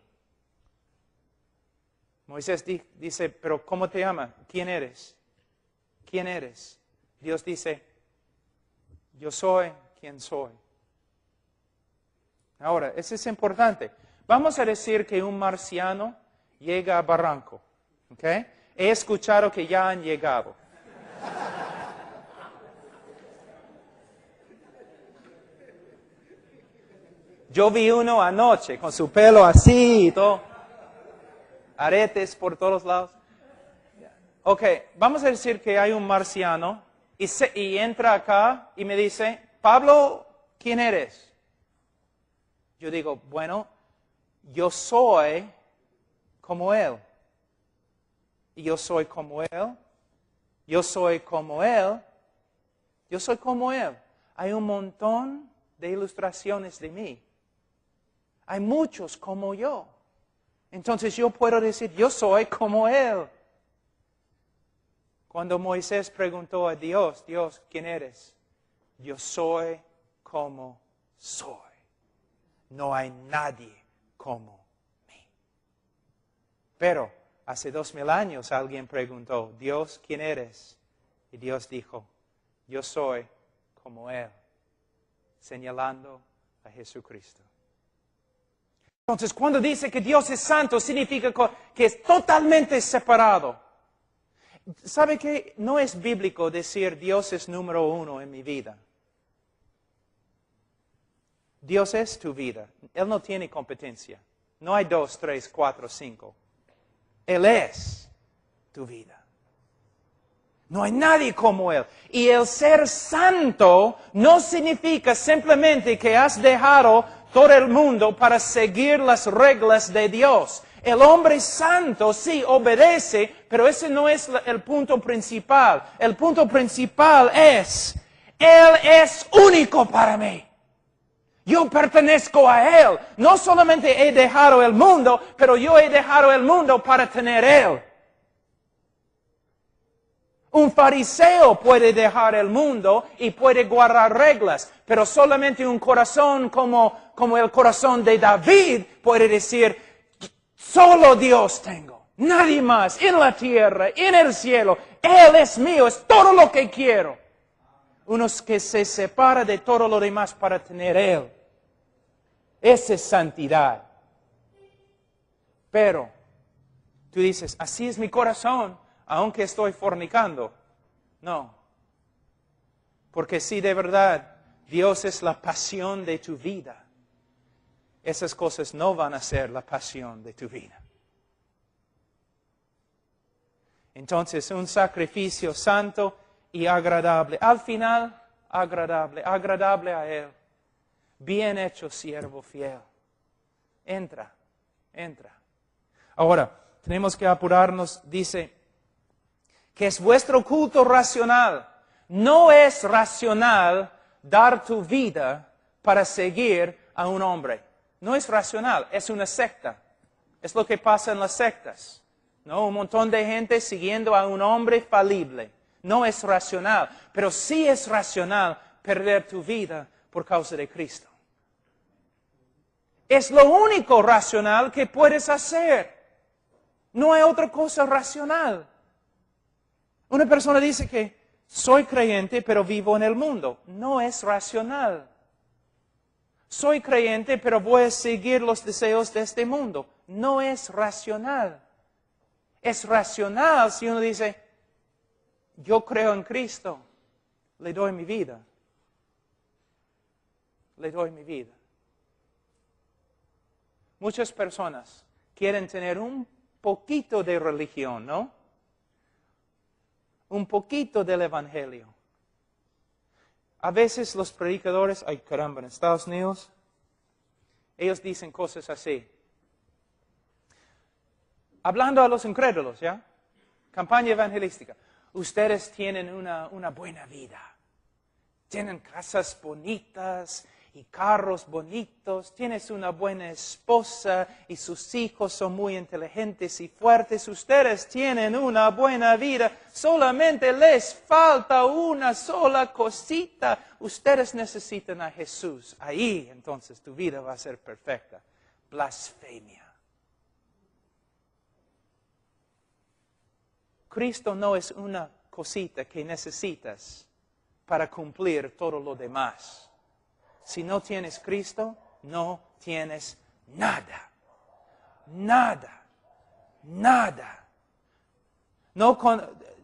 Speaker 1: Moisés dice, pero ¿cómo te llamas? ¿Quién eres? ¿Quién eres? Dios dice, yo soy quien soy. Ahora, eso es importante. Vamos a decir que un marciano llega a Barranco. ¿Ok? He escuchado que ya han llegado. Yo vi uno anoche con su pelo así y todo. Aretes por todos lados. Ok, vamos a decir que hay un marciano y entra acá y me dice, Pablo, ¿quién eres? Yo digo, bueno, yo soy como él. Y yo soy como él. Yo soy como él. Yo soy como él. Hay un montón de ilustraciones de mí. Hay muchos como yo. Entonces yo puedo decir, yo soy como él. Cuando Moisés preguntó a Dios, Dios, ¿quién eres? Yo soy como soy. No hay nadie como mí. Pero hace 2000 años alguien preguntó, Dios, ¿quién eres? Y Dios dijo, yo soy como él, señalando a Jesucristo. Entonces, cuando dice que Dios es santo, significa que es totalmente separado. ¿Sabe qué? No es bíblico decir Dios es número uno en mi vida. Dios es tu vida. Él no tiene competencia. No hay 2, 3, 4, 5. Él es tu vida. No hay nadie como Él. Y el ser santo no significa simplemente que has dejado todo el mundo para seguir las reglas de Dios. El hombre santo sí obedece, pero ese no es el punto principal. El punto principal es, Él es único para mí. Yo pertenezco a Él. No solamente he dejado el mundo, pero yo he dejado el mundo para tener Él. Un fariseo puede dejar el mundo y puede guardar reglas, pero solamente un corazón como el corazón de David puede decir, solo Dios tengo, nadie más, en la tierra, en el cielo, Él es mío, es todo lo que quiero. Uno que se separa de todo lo demás para tener Él. Esa es santidad. Pero tú dices, así es mi corazón, aunque estoy fornicando. No. Porque si de verdad Dios es la pasión de tu vida, esas cosas no van a ser la pasión de tu vida. Entonces, un sacrificio santo y agradable. Al final, agradable a Él. Bien hecho, siervo fiel. Entra. Ahora, tenemos que apurarnos, dice, que es vuestro culto racional. No es racional dar tu vida para seguir a un hombre. No es racional, es una secta. Es lo que pasa en las sectas. ¿No? Un montón de gente siguiendo a un hombre falible. No es racional, pero sí es racional perder tu vida por causa de Cristo. Es lo único racional que puedes hacer. No hay otra cosa racional. Una persona dice que soy creyente pero vivo en el mundo. No es racional. Soy creyente, pero voy a seguir los deseos de este mundo. No es racional. Es racional si uno dice, yo creo en Cristo, le doy mi vida. Le doy mi vida. Muchas personas quieren tener un poquito de religión, ¿no? Un poquito del evangelio. A veces los predicadores, ay caramba, en Estados Unidos, ellos dicen cosas así. Hablando a los incrédulos, ¿ya? Campaña evangelística. Ustedes tienen una buena vida. Tienen casas bonitas y carros bonitos. Tienes una buena esposa y sus hijos son muy inteligentes y fuertes. Ustedes tienen una buena vida. Solamente les falta una sola cosita. Ustedes necesitan a Jesús. Ahí entonces tu vida va a ser perfecta. Blasfemia. Cristo no es una cosita que necesitas para cumplir todo lo demás. Si no tienes Cristo, no tienes nada. Nada. Nada.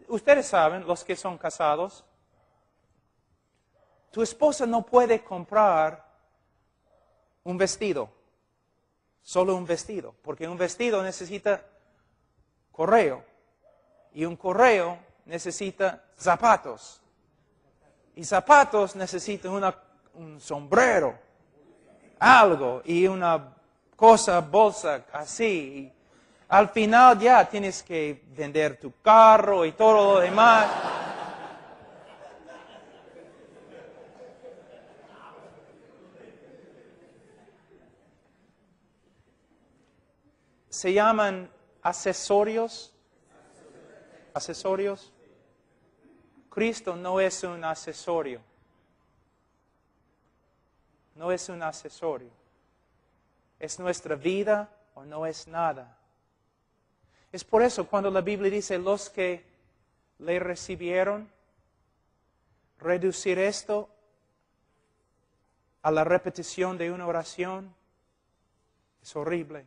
Speaker 1: Ustedes saben, los que son casados, tu esposa no puede comprar un vestido. Solo un vestido. Porque un vestido necesita correo. Y un correo necesita zapatos. Y zapatos necesitan un sombrero, algo, y una bolsa así. Y al final ya tienes que vender tu carro y todo lo demás. Se llaman accesorios. ¿Accesorios? Cristo no es un accesorio. No es un accesorio. Es nuestra vida o no es nada. Es por eso cuando la Biblia dice los que le recibieron, reducir esto a la repetición de una oración es horrible.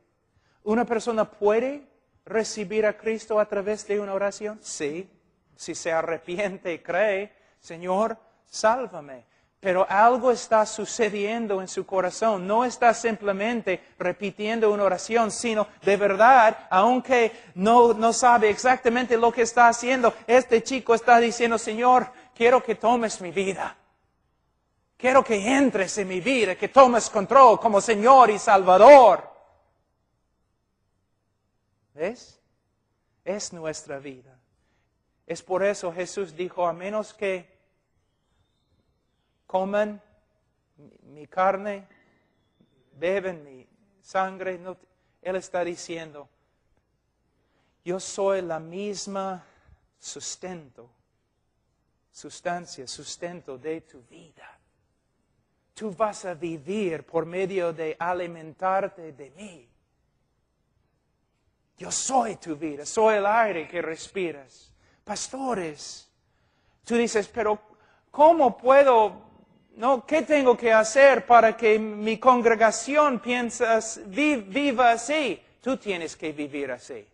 Speaker 1: ¿Una persona puede recibir a Cristo a través de una oración? Sí, si se arrepiente y cree, Señor, sálvame. Pero algo está sucediendo en su corazón. No está simplemente repitiendo una oración, sino de verdad, aunque no sabe exactamente lo que está haciendo, este chico está diciendo, Señor, quiero que tomes mi vida. Quiero que entres en mi vida, que tomes control como Señor y Salvador. ¿Ves? Es nuestra vida. Es por eso Jesús dijo, a menos que coman mi carne, beben mi sangre, Él está diciendo, yo soy la misma sustento de tu vida. Tú vas a vivir por medio de alimentarte de mí. Yo soy tu vida, soy el aire que respiras. Pastores, tú dices, pero ¿cómo puedo, qué tengo que hacer para que mi congregación viva así? Tú tienes que vivir así.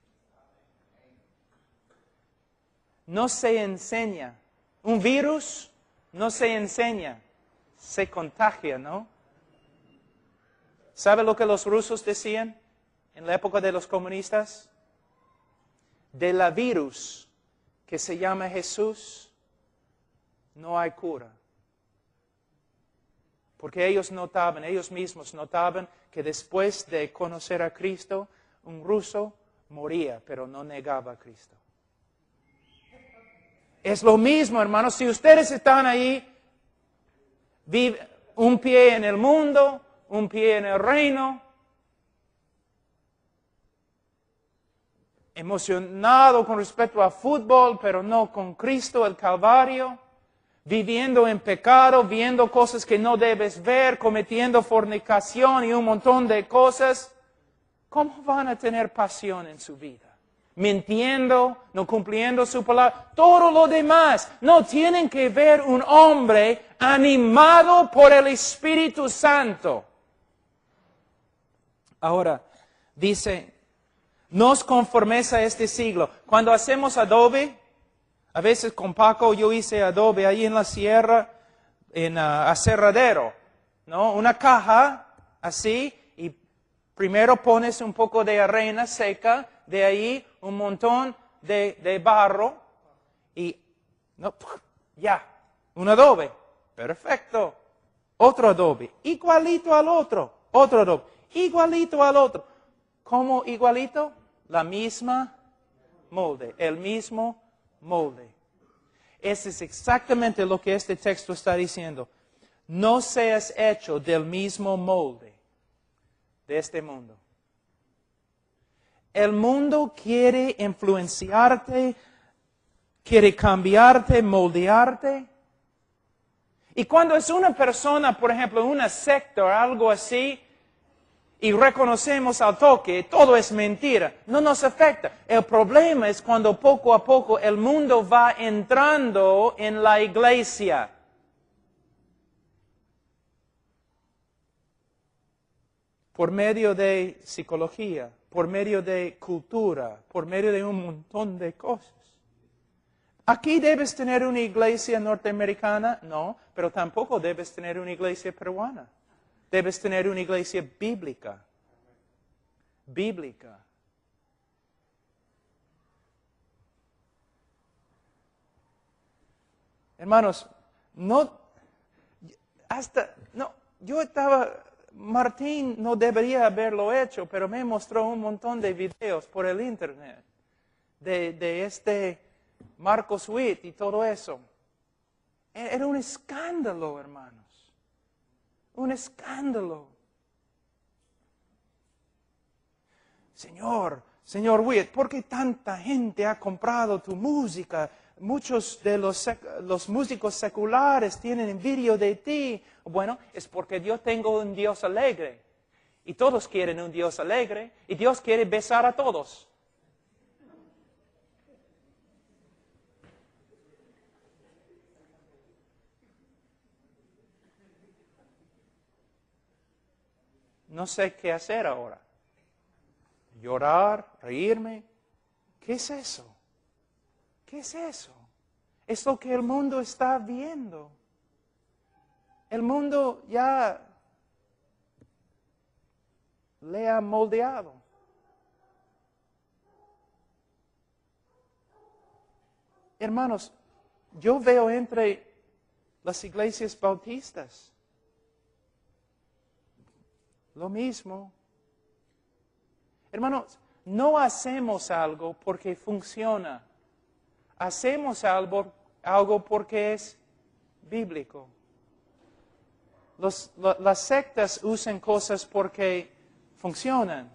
Speaker 1: No se enseña. Un virus no se enseña, se contagia, ¿no? ¿Sabe lo que los rusos decían en la época de los comunistas? De la virus que se llama Jesús, no hay cura. Porque ellos mismos notaban que después de conocer a Cristo, un ruso moría, pero no negaba a Cristo. Es lo mismo, hermanos, si ustedes están ahí, un pie en el mundo, un pie en el reino, emocionado con respecto a fútbol, pero no con Cristo, el Calvario, viviendo en pecado, viendo cosas que no debes ver, cometiendo fornicación y un montón de cosas, ¿cómo van a tener pasión en su vida? Mintiendo, no cumpliendo su palabra, todo lo demás. No tienen que ver un hombre animado por el Espíritu Santo. Ahora, dice, no os conforméis a este siglo. Cuando hacemos adobe, a veces con Paco yo hice adobe ahí en la sierra, en aserradero, ¿no? Una caja así, y primero pones un poco de arena seca, de ahí un montón de barro, y no, ya, un adobe, perfecto. Otro adobe, igualito al otro, otro adobe, igualito al otro. ¿Cómo igualito? La misma molde, el mismo molde. Ese es exactamente lo que este texto está diciendo. No seas hecho del mismo molde de este mundo. El mundo quiere influenciarte, quiere cambiarte, moldearte. Y cuando es una persona, por ejemplo, una secta o algo así, y reconocemos al toque, todo es mentira, no nos afecta. El problema es cuando poco a poco el mundo va entrando en la iglesia. Por medio de psicología, por medio de cultura, por medio de un montón de cosas. ¿Aquí debes tener una iglesia norteamericana? No, pero tampoco debes tener una iglesia peruana. Debes tener una iglesia bíblica. Bíblica. Hermanos, Martín no debería haberlo hecho, pero me mostró un montón de videos por el internet de este Marcos Witt y todo eso. Era un escándalo, hermanos. Un escándalo. Señor Witt, ¿por qué tanta gente ha comprado tu música? Muchos de los músicos seculares tienen envidia de ti. Bueno, es porque yo tengo un Dios alegre. Y todos quieren un Dios alegre. Y Dios quiere besar a todos. No sé qué hacer ahora. Llorar, reírme. ¿Qué es eso? ¿Qué es eso? Es lo que el mundo está viendo. El mundo ya le ha moldeado. Hermanos, yo veo entre las iglesias bautistas lo mismo. Hermanos, no hacemos algo porque funciona. Hacemos algo porque es bíblico. Las sectas usan cosas porque funcionan,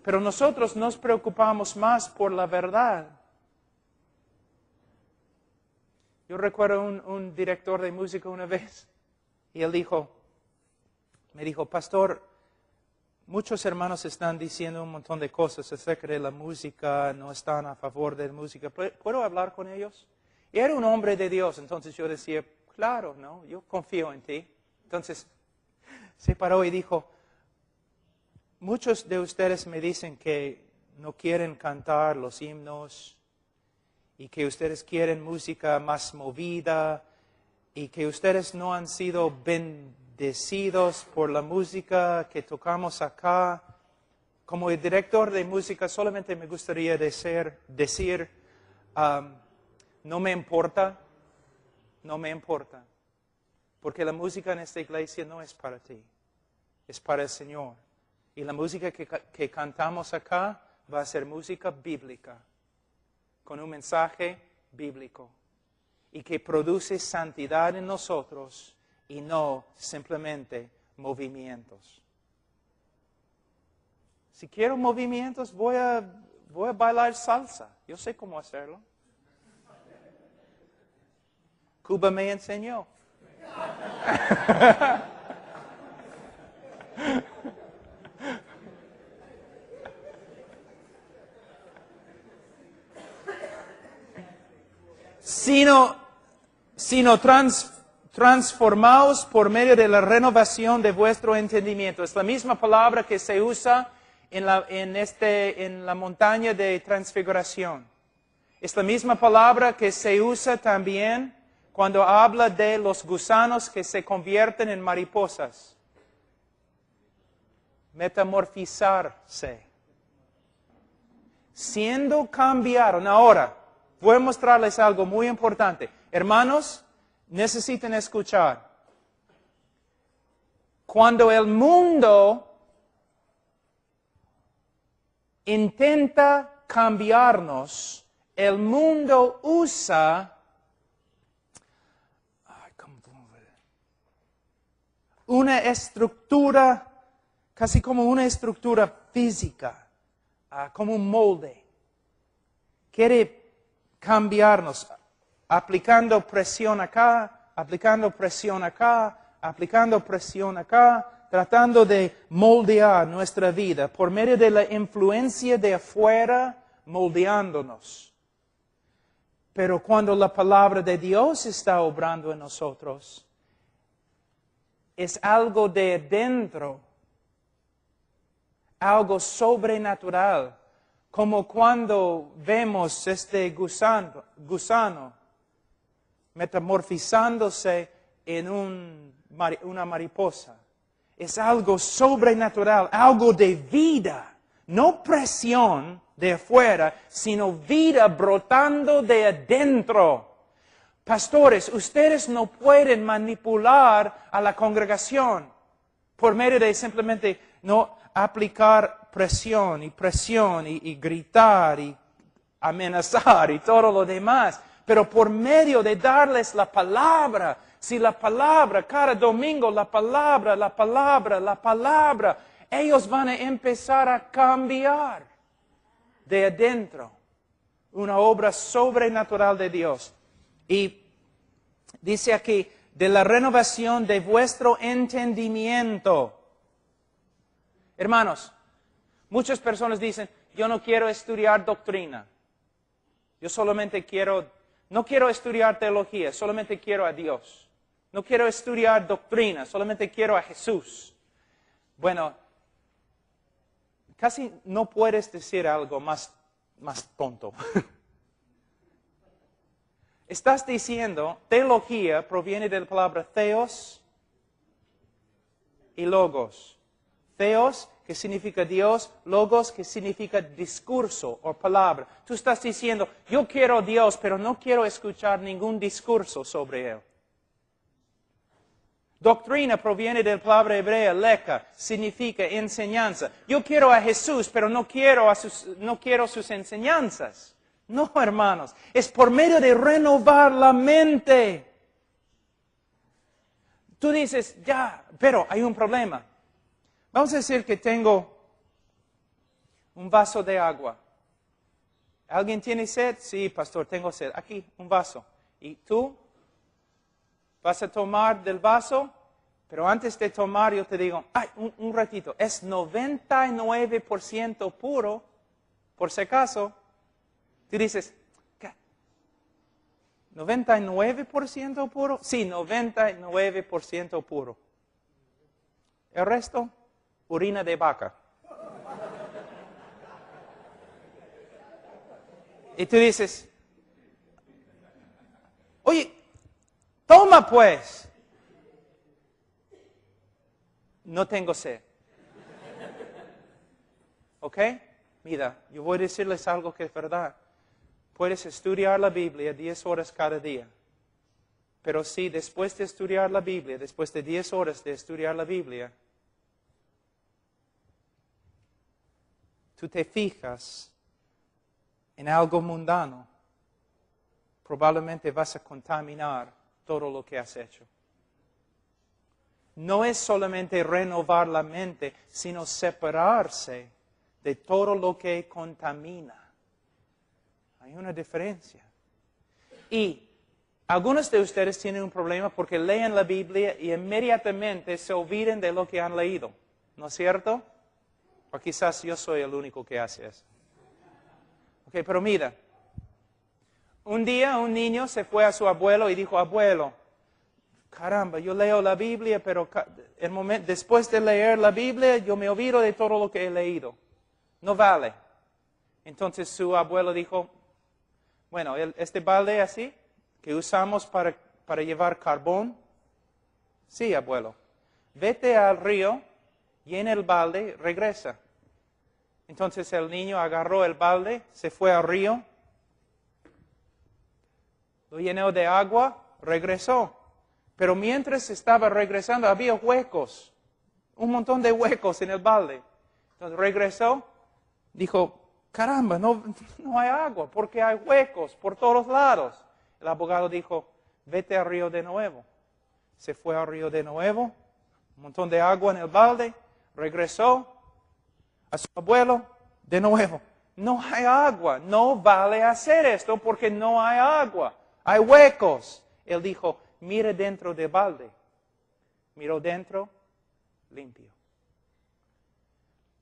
Speaker 1: pero nosotros nos preocupamos más por la verdad. Yo recuerdo un director de música una vez, y él me dijo, pastor, muchos hermanos están diciendo un montón de cosas acerca de la música, no están a favor de la música. ¿Puedo hablar con ellos? Y era un hombre de Dios, entonces yo decía, claro, ¿no? Yo confío en ti. Entonces se paró y dijo, muchos de ustedes me dicen que no quieren cantar los himnos y que ustedes quieren música más movida y que ustedes no han sido bendecidos por la música que tocamos acá. Como el director de música solamente me gustaría decir, no me importa, porque la música en esta iglesia no es para ti, es para el Señor. Y la música que cantamos acá va a ser música bíblica, con un mensaje bíblico, y que produce santidad en nosotros y no simplemente movimientos. Si quiero movimientos, voy a bailar salsa. Yo sé cómo hacerlo. Cuba me enseñó. sino transformaos por medio de la renovación de vuestro entendimiento. Es la misma palabra que se usa en la montaña de transfiguración. Es la misma palabra que se usa también cuando habla de los gusanos que se convierten en mariposas. Metamorfizarse. Siendo cambiaron. Ahora, voy a mostrarles algo muy importante. Hermanos, necesitan escuchar. Cuando el mundo intenta cambiarnos, el mundo usa una estructura, casi como una estructura física, como un molde. Quiere cambiarnos, aplicando presión acá, aplicando presión acá, aplicando presión acá, tratando de moldear nuestra vida por medio de la influencia de afuera, moldeándonos. Pero cuando la palabra de Dios está obrando en nosotros, es algo de dentro, algo sobrenatural, como cuando vemos este gusano metamorfizándose en una mariposa. Es algo sobrenatural, algo de vida, no presión de afuera, sino vida brotando de adentro. Pastores, ustedes no pueden manipular a la congregación por medio de simplemente no aplicar presión y gritar y amenazar y todo lo demás, pero por medio de darles la palabra. Si la palabra, cada domingo la palabra, ellos van a empezar a cambiar de adentro. Una obra sobrenatural de Dios. Y dice aquí, de la renovación de vuestro entendimiento. Hermanos, muchas personas dicen, yo no quiero estudiar doctrina. Yo no quiero estudiar teología, solamente quiero a Dios. No quiero estudiar doctrina, solamente quiero a Jesús. Bueno, casi no puedes decir algo más tonto. Estás diciendo, teología proviene de la palabra theos y logos. Theos, que significa Dios, logos, que significa discurso o palabra. Tú estás diciendo, yo quiero a Dios, pero no quiero escuchar ningún discurso sobre Él. Doctrina proviene de la palabra hebrea, leka, significa enseñanza. Yo quiero a Jesús, pero no quiero sus enseñanzas. No, hermanos, es por medio de renovar la mente. Tú dices, ya, pero hay un problema. Vamos a decir que tengo un vaso de agua. ¿Alguien tiene sed? Sí, pastor, tengo sed. Aquí, un vaso. ¿Y tú? ¿Vas a tomar del vaso? Pero antes de tomar yo te digo, un ratito, es 99% puro, por si acaso. Tú dices, ¿qué? ¿99% puro? Sí, 99% puro. El resto, orina de vaca. Y tú dices, oye, toma pues. No tengo sed. ¿Ok? Mira, yo voy a decirles algo que es verdad. Puedes estudiar la Biblia 10 horas cada día. Pero si después de estudiar la Biblia, después de 10 horas de estudiar la Biblia, tú te fijas en algo mundano, probablemente vas a contaminar todo lo que has hecho. No es solamente renovar la mente, sino separarse de todo lo que contamina. Hay una diferencia. Y algunos de ustedes tienen un problema porque leen la Biblia y inmediatamente se olvidan de lo que han leído. ¿No es cierto? O quizás yo soy el único que hace eso. Ok, pero mira. Un día un niño se fue a su abuelo y dijo, abuelo, caramba, yo leo la Biblia, pero después de leer la Biblia yo me olvido de todo lo que he leído. no vale. Entonces su abuelo dijo, bueno, este balde así, que usamos para llevar carbón, sí, abuelo, vete al río, llena el balde, regresa. Entonces el niño agarró el balde, se fue al río, lo llenó de agua, regresó. Pero mientras estaba regresando había huecos, un montón de huecos en el balde. Entonces regresó, dijo, caramba, no hay agua porque hay huecos por todos lados. El abogado dijo, vete al río de nuevo. Se fue al río de nuevo, un montón de agua en el balde, regresó a su abuelo de nuevo. No hay agua, no vale hacer esto porque no hay agua, hay huecos. Él dijo, mire dentro del balde. Miró dentro, limpio.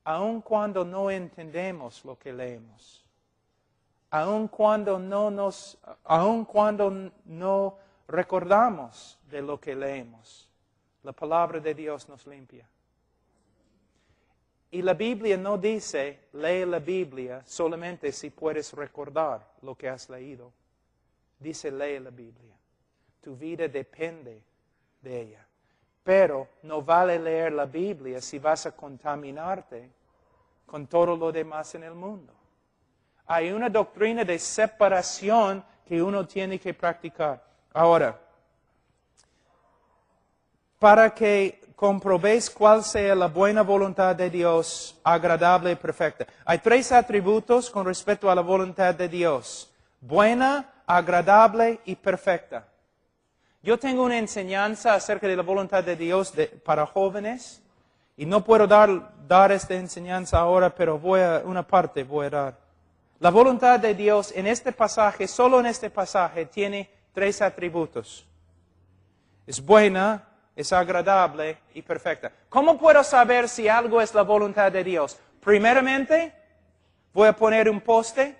Speaker 1: Aun cuando no entendemos lo que leemos, aun cuando no recordamos de lo que leemos, la palabra de Dios nos limpia. Y la Biblia no dice, lee la Biblia solamente si puedes recordar lo que has leído. Dice, lee la Biblia. Tu vida depende de ella. Pero no vale leer la Biblia si vas a contaminarte con todo lo demás en el mundo. Hay una doctrina de separación que uno tiene que practicar. Ahora, para que comprobéis cuál sea la buena voluntad de Dios, agradable y perfecta. Hay 3 atributos con respecto a la voluntad de Dios. Buena, agradable y perfecta. Yo tengo una enseñanza acerca de la voluntad de Dios para jóvenes y no puedo dar esta enseñanza ahora, pero una parte voy a dar. La voluntad de Dios en este pasaje, solo en este pasaje, tiene 3 atributos. Es buena, es agradable y perfecta. ¿Cómo puedo saber si algo es la voluntad de Dios? Primeramente, voy a poner un poste.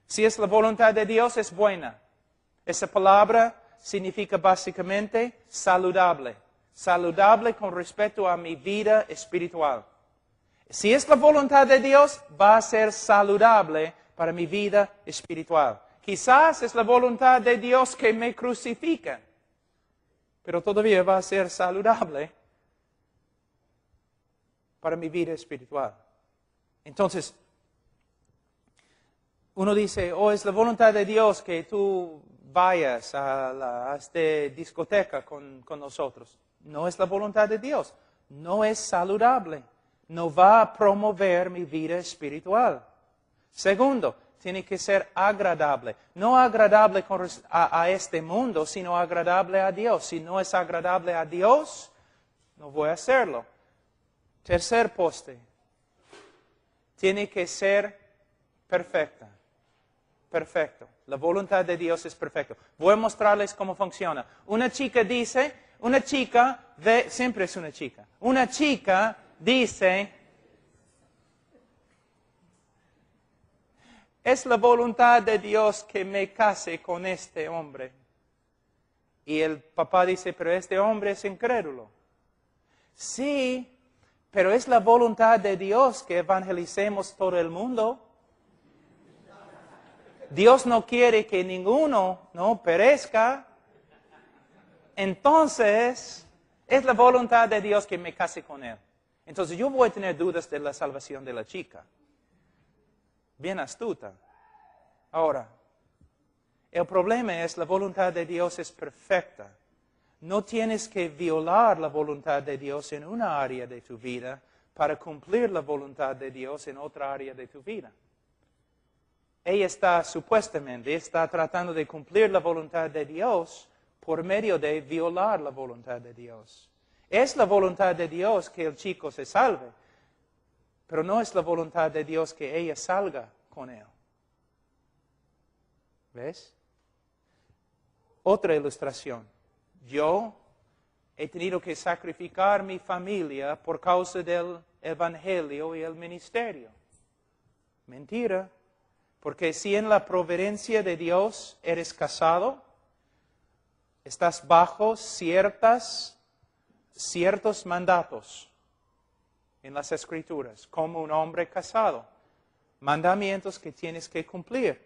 Speaker 1: Si es la voluntad de Dios, es buena. Esa palabra significa básicamente saludable. Saludable con respecto a mi vida espiritual. Si es la voluntad de Dios, va a ser saludable para mi vida espiritual. Quizás es la voluntad de Dios que me crucifiquen, pero todavía va a ser saludable para mi vida espiritual. Entonces, uno dice, es la voluntad de Dios que tú vayas a esta discoteca con nosotros. No es la voluntad de Dios. No es saludable. No va a promover mi vida espiritual. Segundo, tiene que ser agradable. No agradable a este mundo, sino agradable a Dios. Si no es agradable a Dios, no voy a hacerlo. Tercer poste. Tiene que ser perfecta. Perfecto. La voluntad de Dios es perfecta. Voy a mostrarles cómo funciona. Una chica siempre es una chica. Una chica dice, es la voluntad de Dios que me case con este hombre. Y el papá dice, pero este hombre es incrédulo. Sí, pero es la voluntad de Dios que evangelicemos todo el mundo. Dios no quiere que ninguno perezca. Entonces, es la voluntad de Dios que me case con él. Entonces, yo voy a tener dudas de la salvación de la chica. Bien astuta. Ahora, el problema es la voluntad de Dios es perfecta. No tienes que violar la voluntad de Dios en una área de tu vida para cumplir la voluntad de Dios en otra área de tu vida. Ella está tratando de cumplir la voluntad de Dios por medio de violar la voluntad de Dios. Es la voluntad de Dios que el chico se salve, pero no es la voluntad de Dios que ella salga con él. ¿Ves? Otra ilustración. Yo he tenido que sacrificar mi familia por causa del evangelio y el ministerio. Mentira. Porque si en la providencia de Dios eres casado, estás bajo ciertos mandatos. en las Escrituras, como un hombre casado. Mandamientos que tienes que cumplir.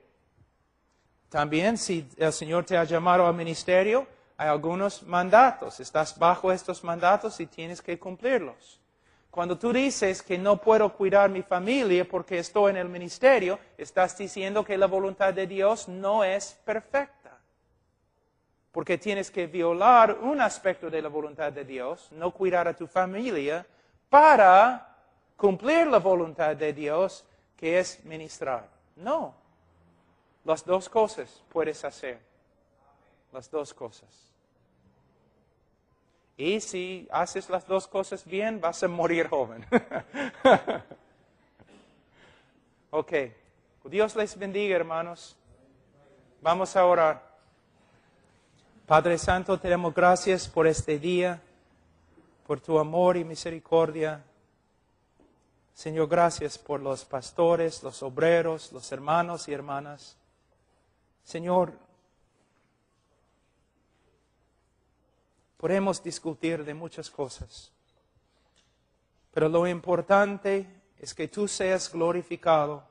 Speaker 1: También si el Señor te ha llamado al ministerio, hay algunos mandatos. Estás bajo estos mandatos y tienes que cumplirlos. Cuando tú dices que no puedo cuidar mi familia porque estoy en el ministerio, estás diciendo que la voluntad de Dios no es perfecta. Porque tienes que violar un aspecto de la voluntad de Dios, no cuidar a tu familia, para cumplir la voluntad de Dios, que es ministrar. No. Las dos cosas puedes hacer. Las dos cosas. Y si haces las dos cosas bien, vas a morir joven. Ok. Dios les bendiga, hermanos. Vamos a orar. Padre Santo, te damos gracias por este día, por tu amor y misericordia. Señor, gracias por los pastores, los obreros, los hermanos y hermanas. Señor, podemos discutir de muchas cosas, pero lo importante es que tú seas glorificado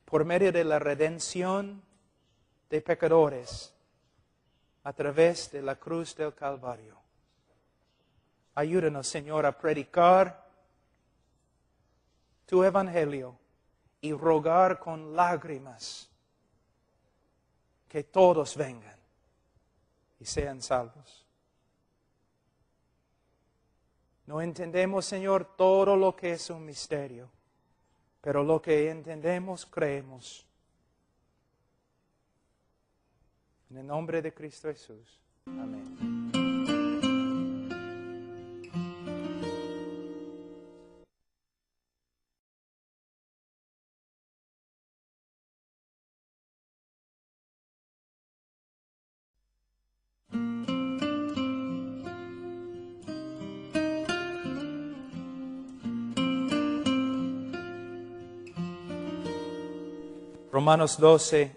Speaker 1: por medio de la redención de pecadores a través de la cruz del Calvario. Ayúdanos, Señor, a predicar tu evangelio y rogar con lágrimas que todos vengan y sean salvos. No entendemos, Señor, todo lo que es un misterio, pero lo que entendemos, creemos. En el nombre de Cristo Jesús. Amén. Romanos 12,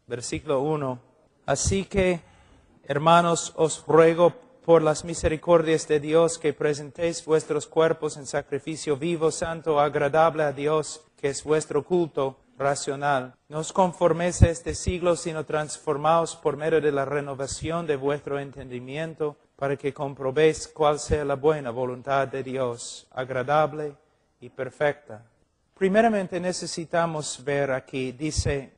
Speaker 1: versículo 1. Así que, hermanos, os ruego por las misericordias de Dios que presentéis vuestros cuerpos en sacrificio vivo, santo, agradable a Dios, que es vuestro culto racional. No os conforméis a este siglo, sino transformaos por medio de la renovación de vuestro entendimiento, para que comprobéis cuál sea la buena voluntad de Dios, agradable y perfecta. Primeramente necesitamos ver aquí, dice,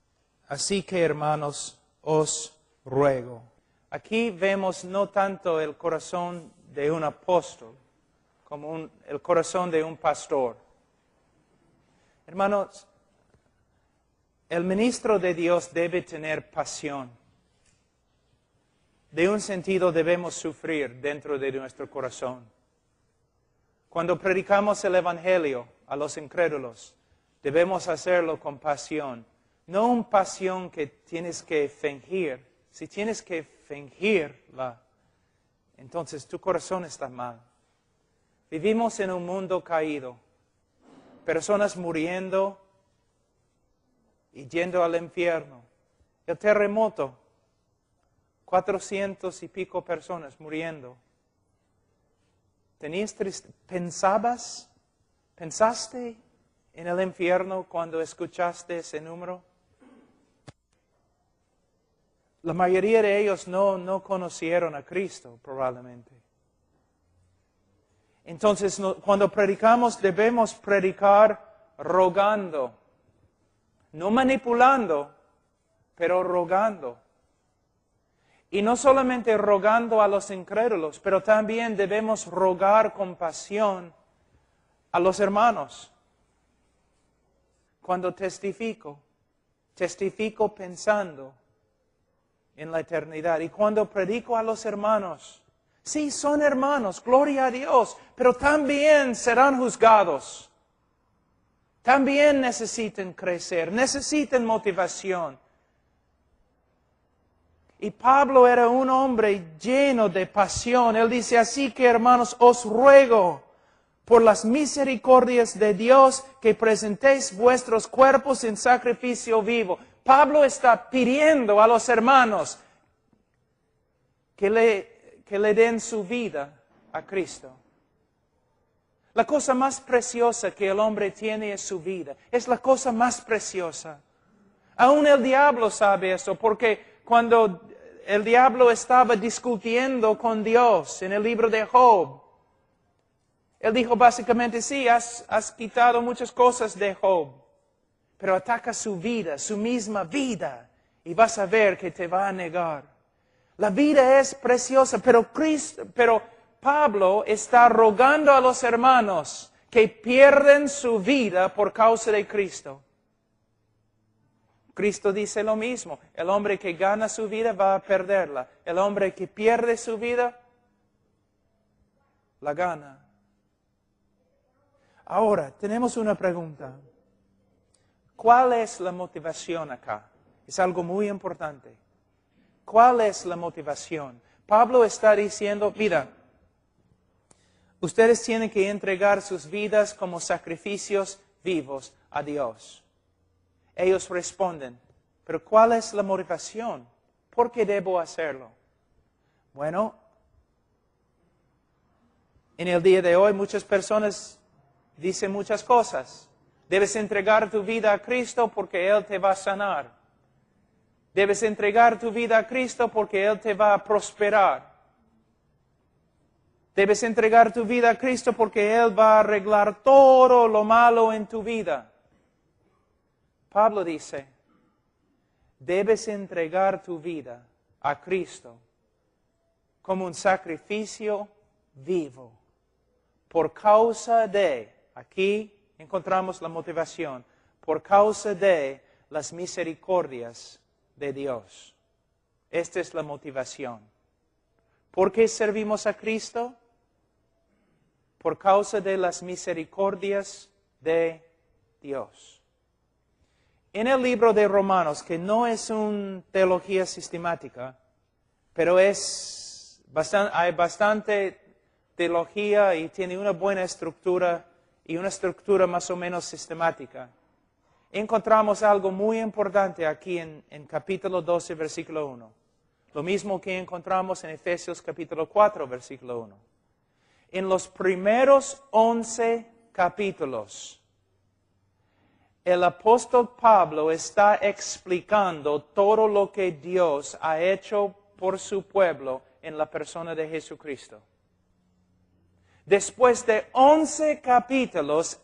Speaker 1: así que hermanos, os ruego. Aquí vemos no tanto el corazón de un apóstol, como el corazón de un pastor. Hermanos, el ministro de Dios debe tener pasión. De un sentido debemos sufrir dentro de nuestro corazón. Cuando predicamos el Evangelio a los incrédulos, debemos hacerlo con pasión. No una pasión que tienes que fingir. Si tienes que fingirla, entonces tu corazón está mal. Vivimos en un mundo caído. Personas muriendo y yendo al infierno. El terremoto, 400 y pico personas muriendo. ¿Pensaste en el infierno cuando escuchaste ese número? La mayoría de ellos no conocieron a Cristo, probablemente. Entonces, cuando predicamos, debemos predicar rogando. No manipulando, pero rogando. Y no solamente rogando a los incrédulos, pero también debemos rogar con pasión a los hermanos. Cuando testifico pensando en la eternidad. Y cuando predico a los hermanos, sí, son hermanos, gloria a Dios, pero también serán juzgados. También necesitan crecer, necesitan motivación. Y Pablo era un hombre lleno de pasión. Él dice, así que hermanos, os ruego por las misericordias de Dios que presentéis vuestros cuerpos en sacrificio vivo. Pablo está pidiendo a los hermanos que le den su vida a Cristo. La cosa más preciosa que el hombre tiene es su vida. Es la cosa más preciosa. Aún el diablo sabe eso, porque cuando el diablo estaba discutiendo con Dios en el libro de Job, él dijo básicamente, sí, has quitado muchas cosas de Job, pero ataca su vida, su misma vida, y vas a ver que te va a negar. La vida es preciosa, pero Pablo está rogando a los hermanos que pierden su vida por causa de Cristo. Cristo dice lo mismo. El hombre que gana su vida va a perderla. El hombre que pierde su vida, la gana. Ahora, tenemos una pregunta. ¿Cuál es la motivación acá? Es algo muy importante. ¿Cuál es la motivación? Pablo está diciendo, mira, ustedes tienen que entregar sus vidas como sacrificios vivos a Dios. Ellos responden, pero ¿cuál es la motivación? ¿Por qué debo hacerlo? Bueno, en el día de hoy muchas personas dicen muchas cosas. Debes entregar tu vida a Cristo porque Él te va a sanar. Debes entregar tu vida a Cristo porque Él te va a prosperar. Debes entregar tu vida a Cristo porque Él va a arreglar todo lo malo en tu vida. Pablo dice, debes entregar tu vida a Cristo como un sacrificio vivo por causa de, aquí encontramos la motivación, por causa de las misericordias de Dios. Esta es la motivación. ¿Por qué servimos a Cristo? Por causa de las misericordias de Dios. En el libro de Romanos, que no es una teología sistemática, pero hay bastante teología y tiene una buena estructura y una estructura más o menos sistemática. Encontramos algo muy importante aquí en capítulo 12, versículo 1. Lo mismo que encontramos en Efesios capítulo 4, versículo 1. En los primeros 11 capítulos, el apóstol Pablo está explicando todo lo que Dios ha hecho por su pueblo en la persona de Jesucristo. Después de 11 capítulos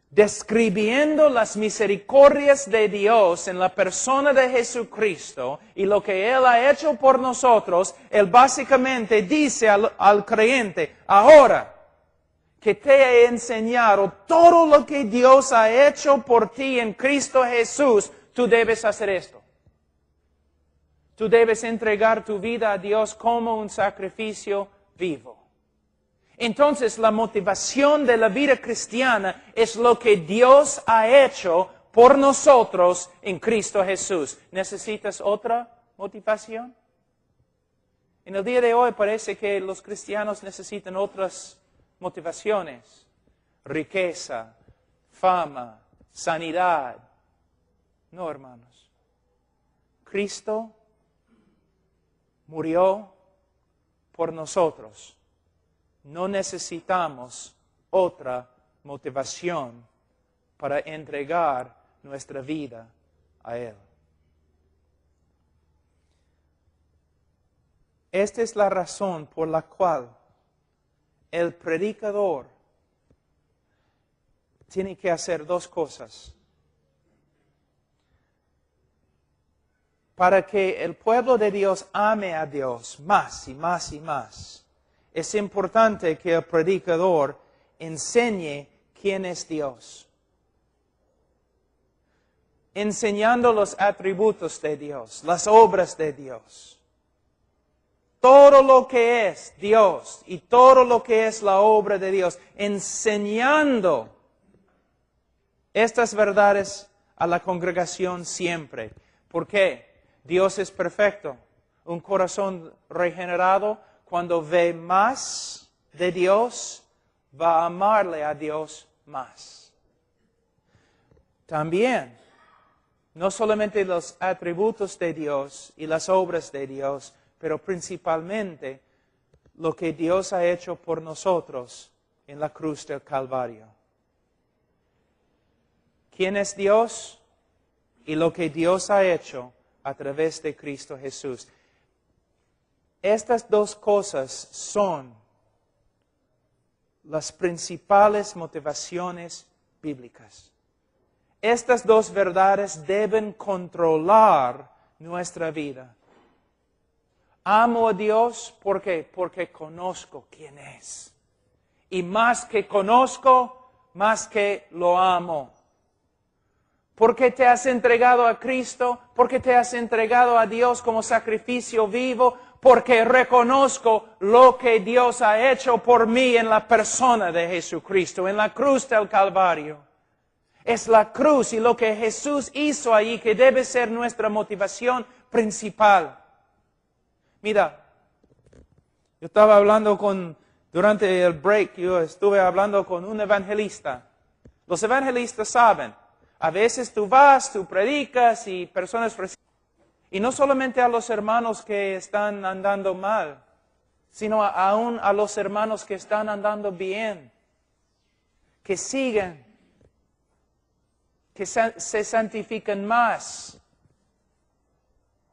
Speaker 1: describiendo las misericordias de Dios en la persona de Jesucristo y lo que Él ha hecho por nosotros, Él básicamente dice al creyente, ahora que te he enseñado todo lo que Dios ha hecho por ti en Cristo Jesús, tú debes hacer esto. Tú debes entregar tu vida a Dios como un sacrificio vivo. Entonces, la motivación de la vida cristiana es lo que Dios ha hecho por nosotros en Cristo Jesús. ¿Necesitas otra motivación? En el día de hoy parece que los cristianos necesitan otras motivaciones. Riqueza, fama, sanidad. No, hermanos. Cristo murió por nosotros. No necesitamos otra motivación para entregar nuestra vida a Él. Esta es la razón por la cual el predicador tiene que hacer dos cosas. Para que el pueblo de Dios ame a Dios más y más y más, es importante que el predicador enseñe quién es Dios. Enseñando los atributos de Dios, las obras de Dios. Todo lo que es Dios y todo lo que es la obra de Dios. Enseñando estas verdades a la congregación siempre. ¿Por qué? Dios es perfecto. Un corazón regenerado, cuando ve más de Dios, va a amarle a Dios más. También, no solamente los atributos de Dios y las obras de Dios, pero principalmente lo que Dios ha hecho por nosotros en la cruz del Calvario. ¿Quién es Dios? Y lo que Dios ha hecho a través de Cristo Jesús. Estas dos cosas son las principales motivaciones bíblicas. Estas dos verdades deben controlar nuestra vida. Amo a Dios, ¿por qué? Porque conozco quién es. Y más que conozco, más que lo amo. ¿Por qué te has entregado a Cristo? ¿Por qué te has entregado a Dios como sacrificio vivo? Porque reconozco lo que Dios ha hecho por mí en la persona de Jesucristo, en la cruz del Calvario. Es la cruz y lo que Jesús hizo allí que debe ser nuestra motivación principal. Mira, yo estaba hablando durante el break, yo estuve hablando con un evangelista. Los evangelistas saben, a veces tú vas, tú predicas y personas reciben. Y no solamente a los hermanos que están andando mal, sino aún a los hermanos que están andando bien, que siguen, que se santifican más,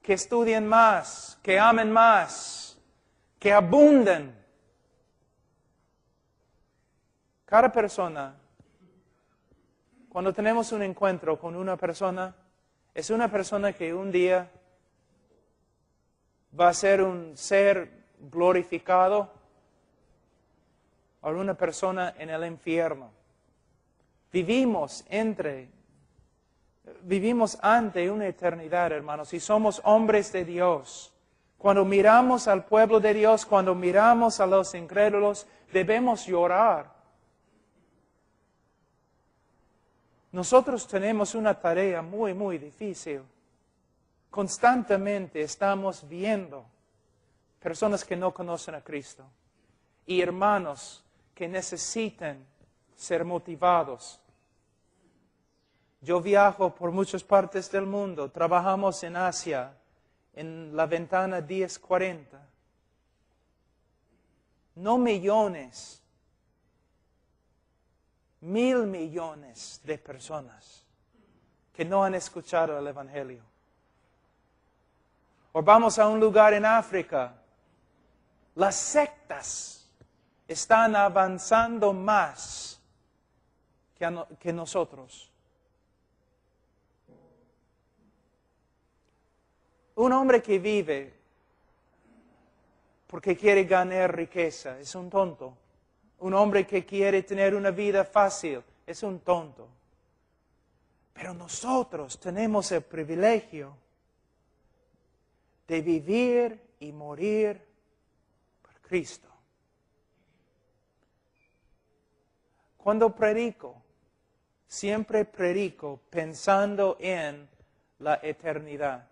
Speaker 1: que estudien más, que amen más, que abunden. Cada persona, cuando tenemos un encuentro con una persona, es una persona que un día va a ser un ser glorificado o una persona en el infierno. Vivimos ante una eternidad, hermanos, y somos hombres de Dios. Cuando miramos al pueblo de Dios, cuando miramos a los incrédulos, debemos llorar. Nosotros tenemos una tarea muy, muy difícil. Constantemente estamos viendo personas que no conocen a Cristo y hermanos que necesitan ser motivados. Yo viajo por muchas partes del mundo, trabajamos en Asia, en la ventana 1040. No millones, 1,000 millones de personas que no han escuchado el Evangelio. O vamos a un lugar en África, las sectas están avanzando más que nosotros. Un hombre que vive porque quiere ganar riqueza es un tonto. Un hombre que quiere tener una vida fácil es un tonto. Pero nosotros tenemos el privilegio de vivir y morir por Cristo. Cuando predico, siempre predico pensando en la eternidad.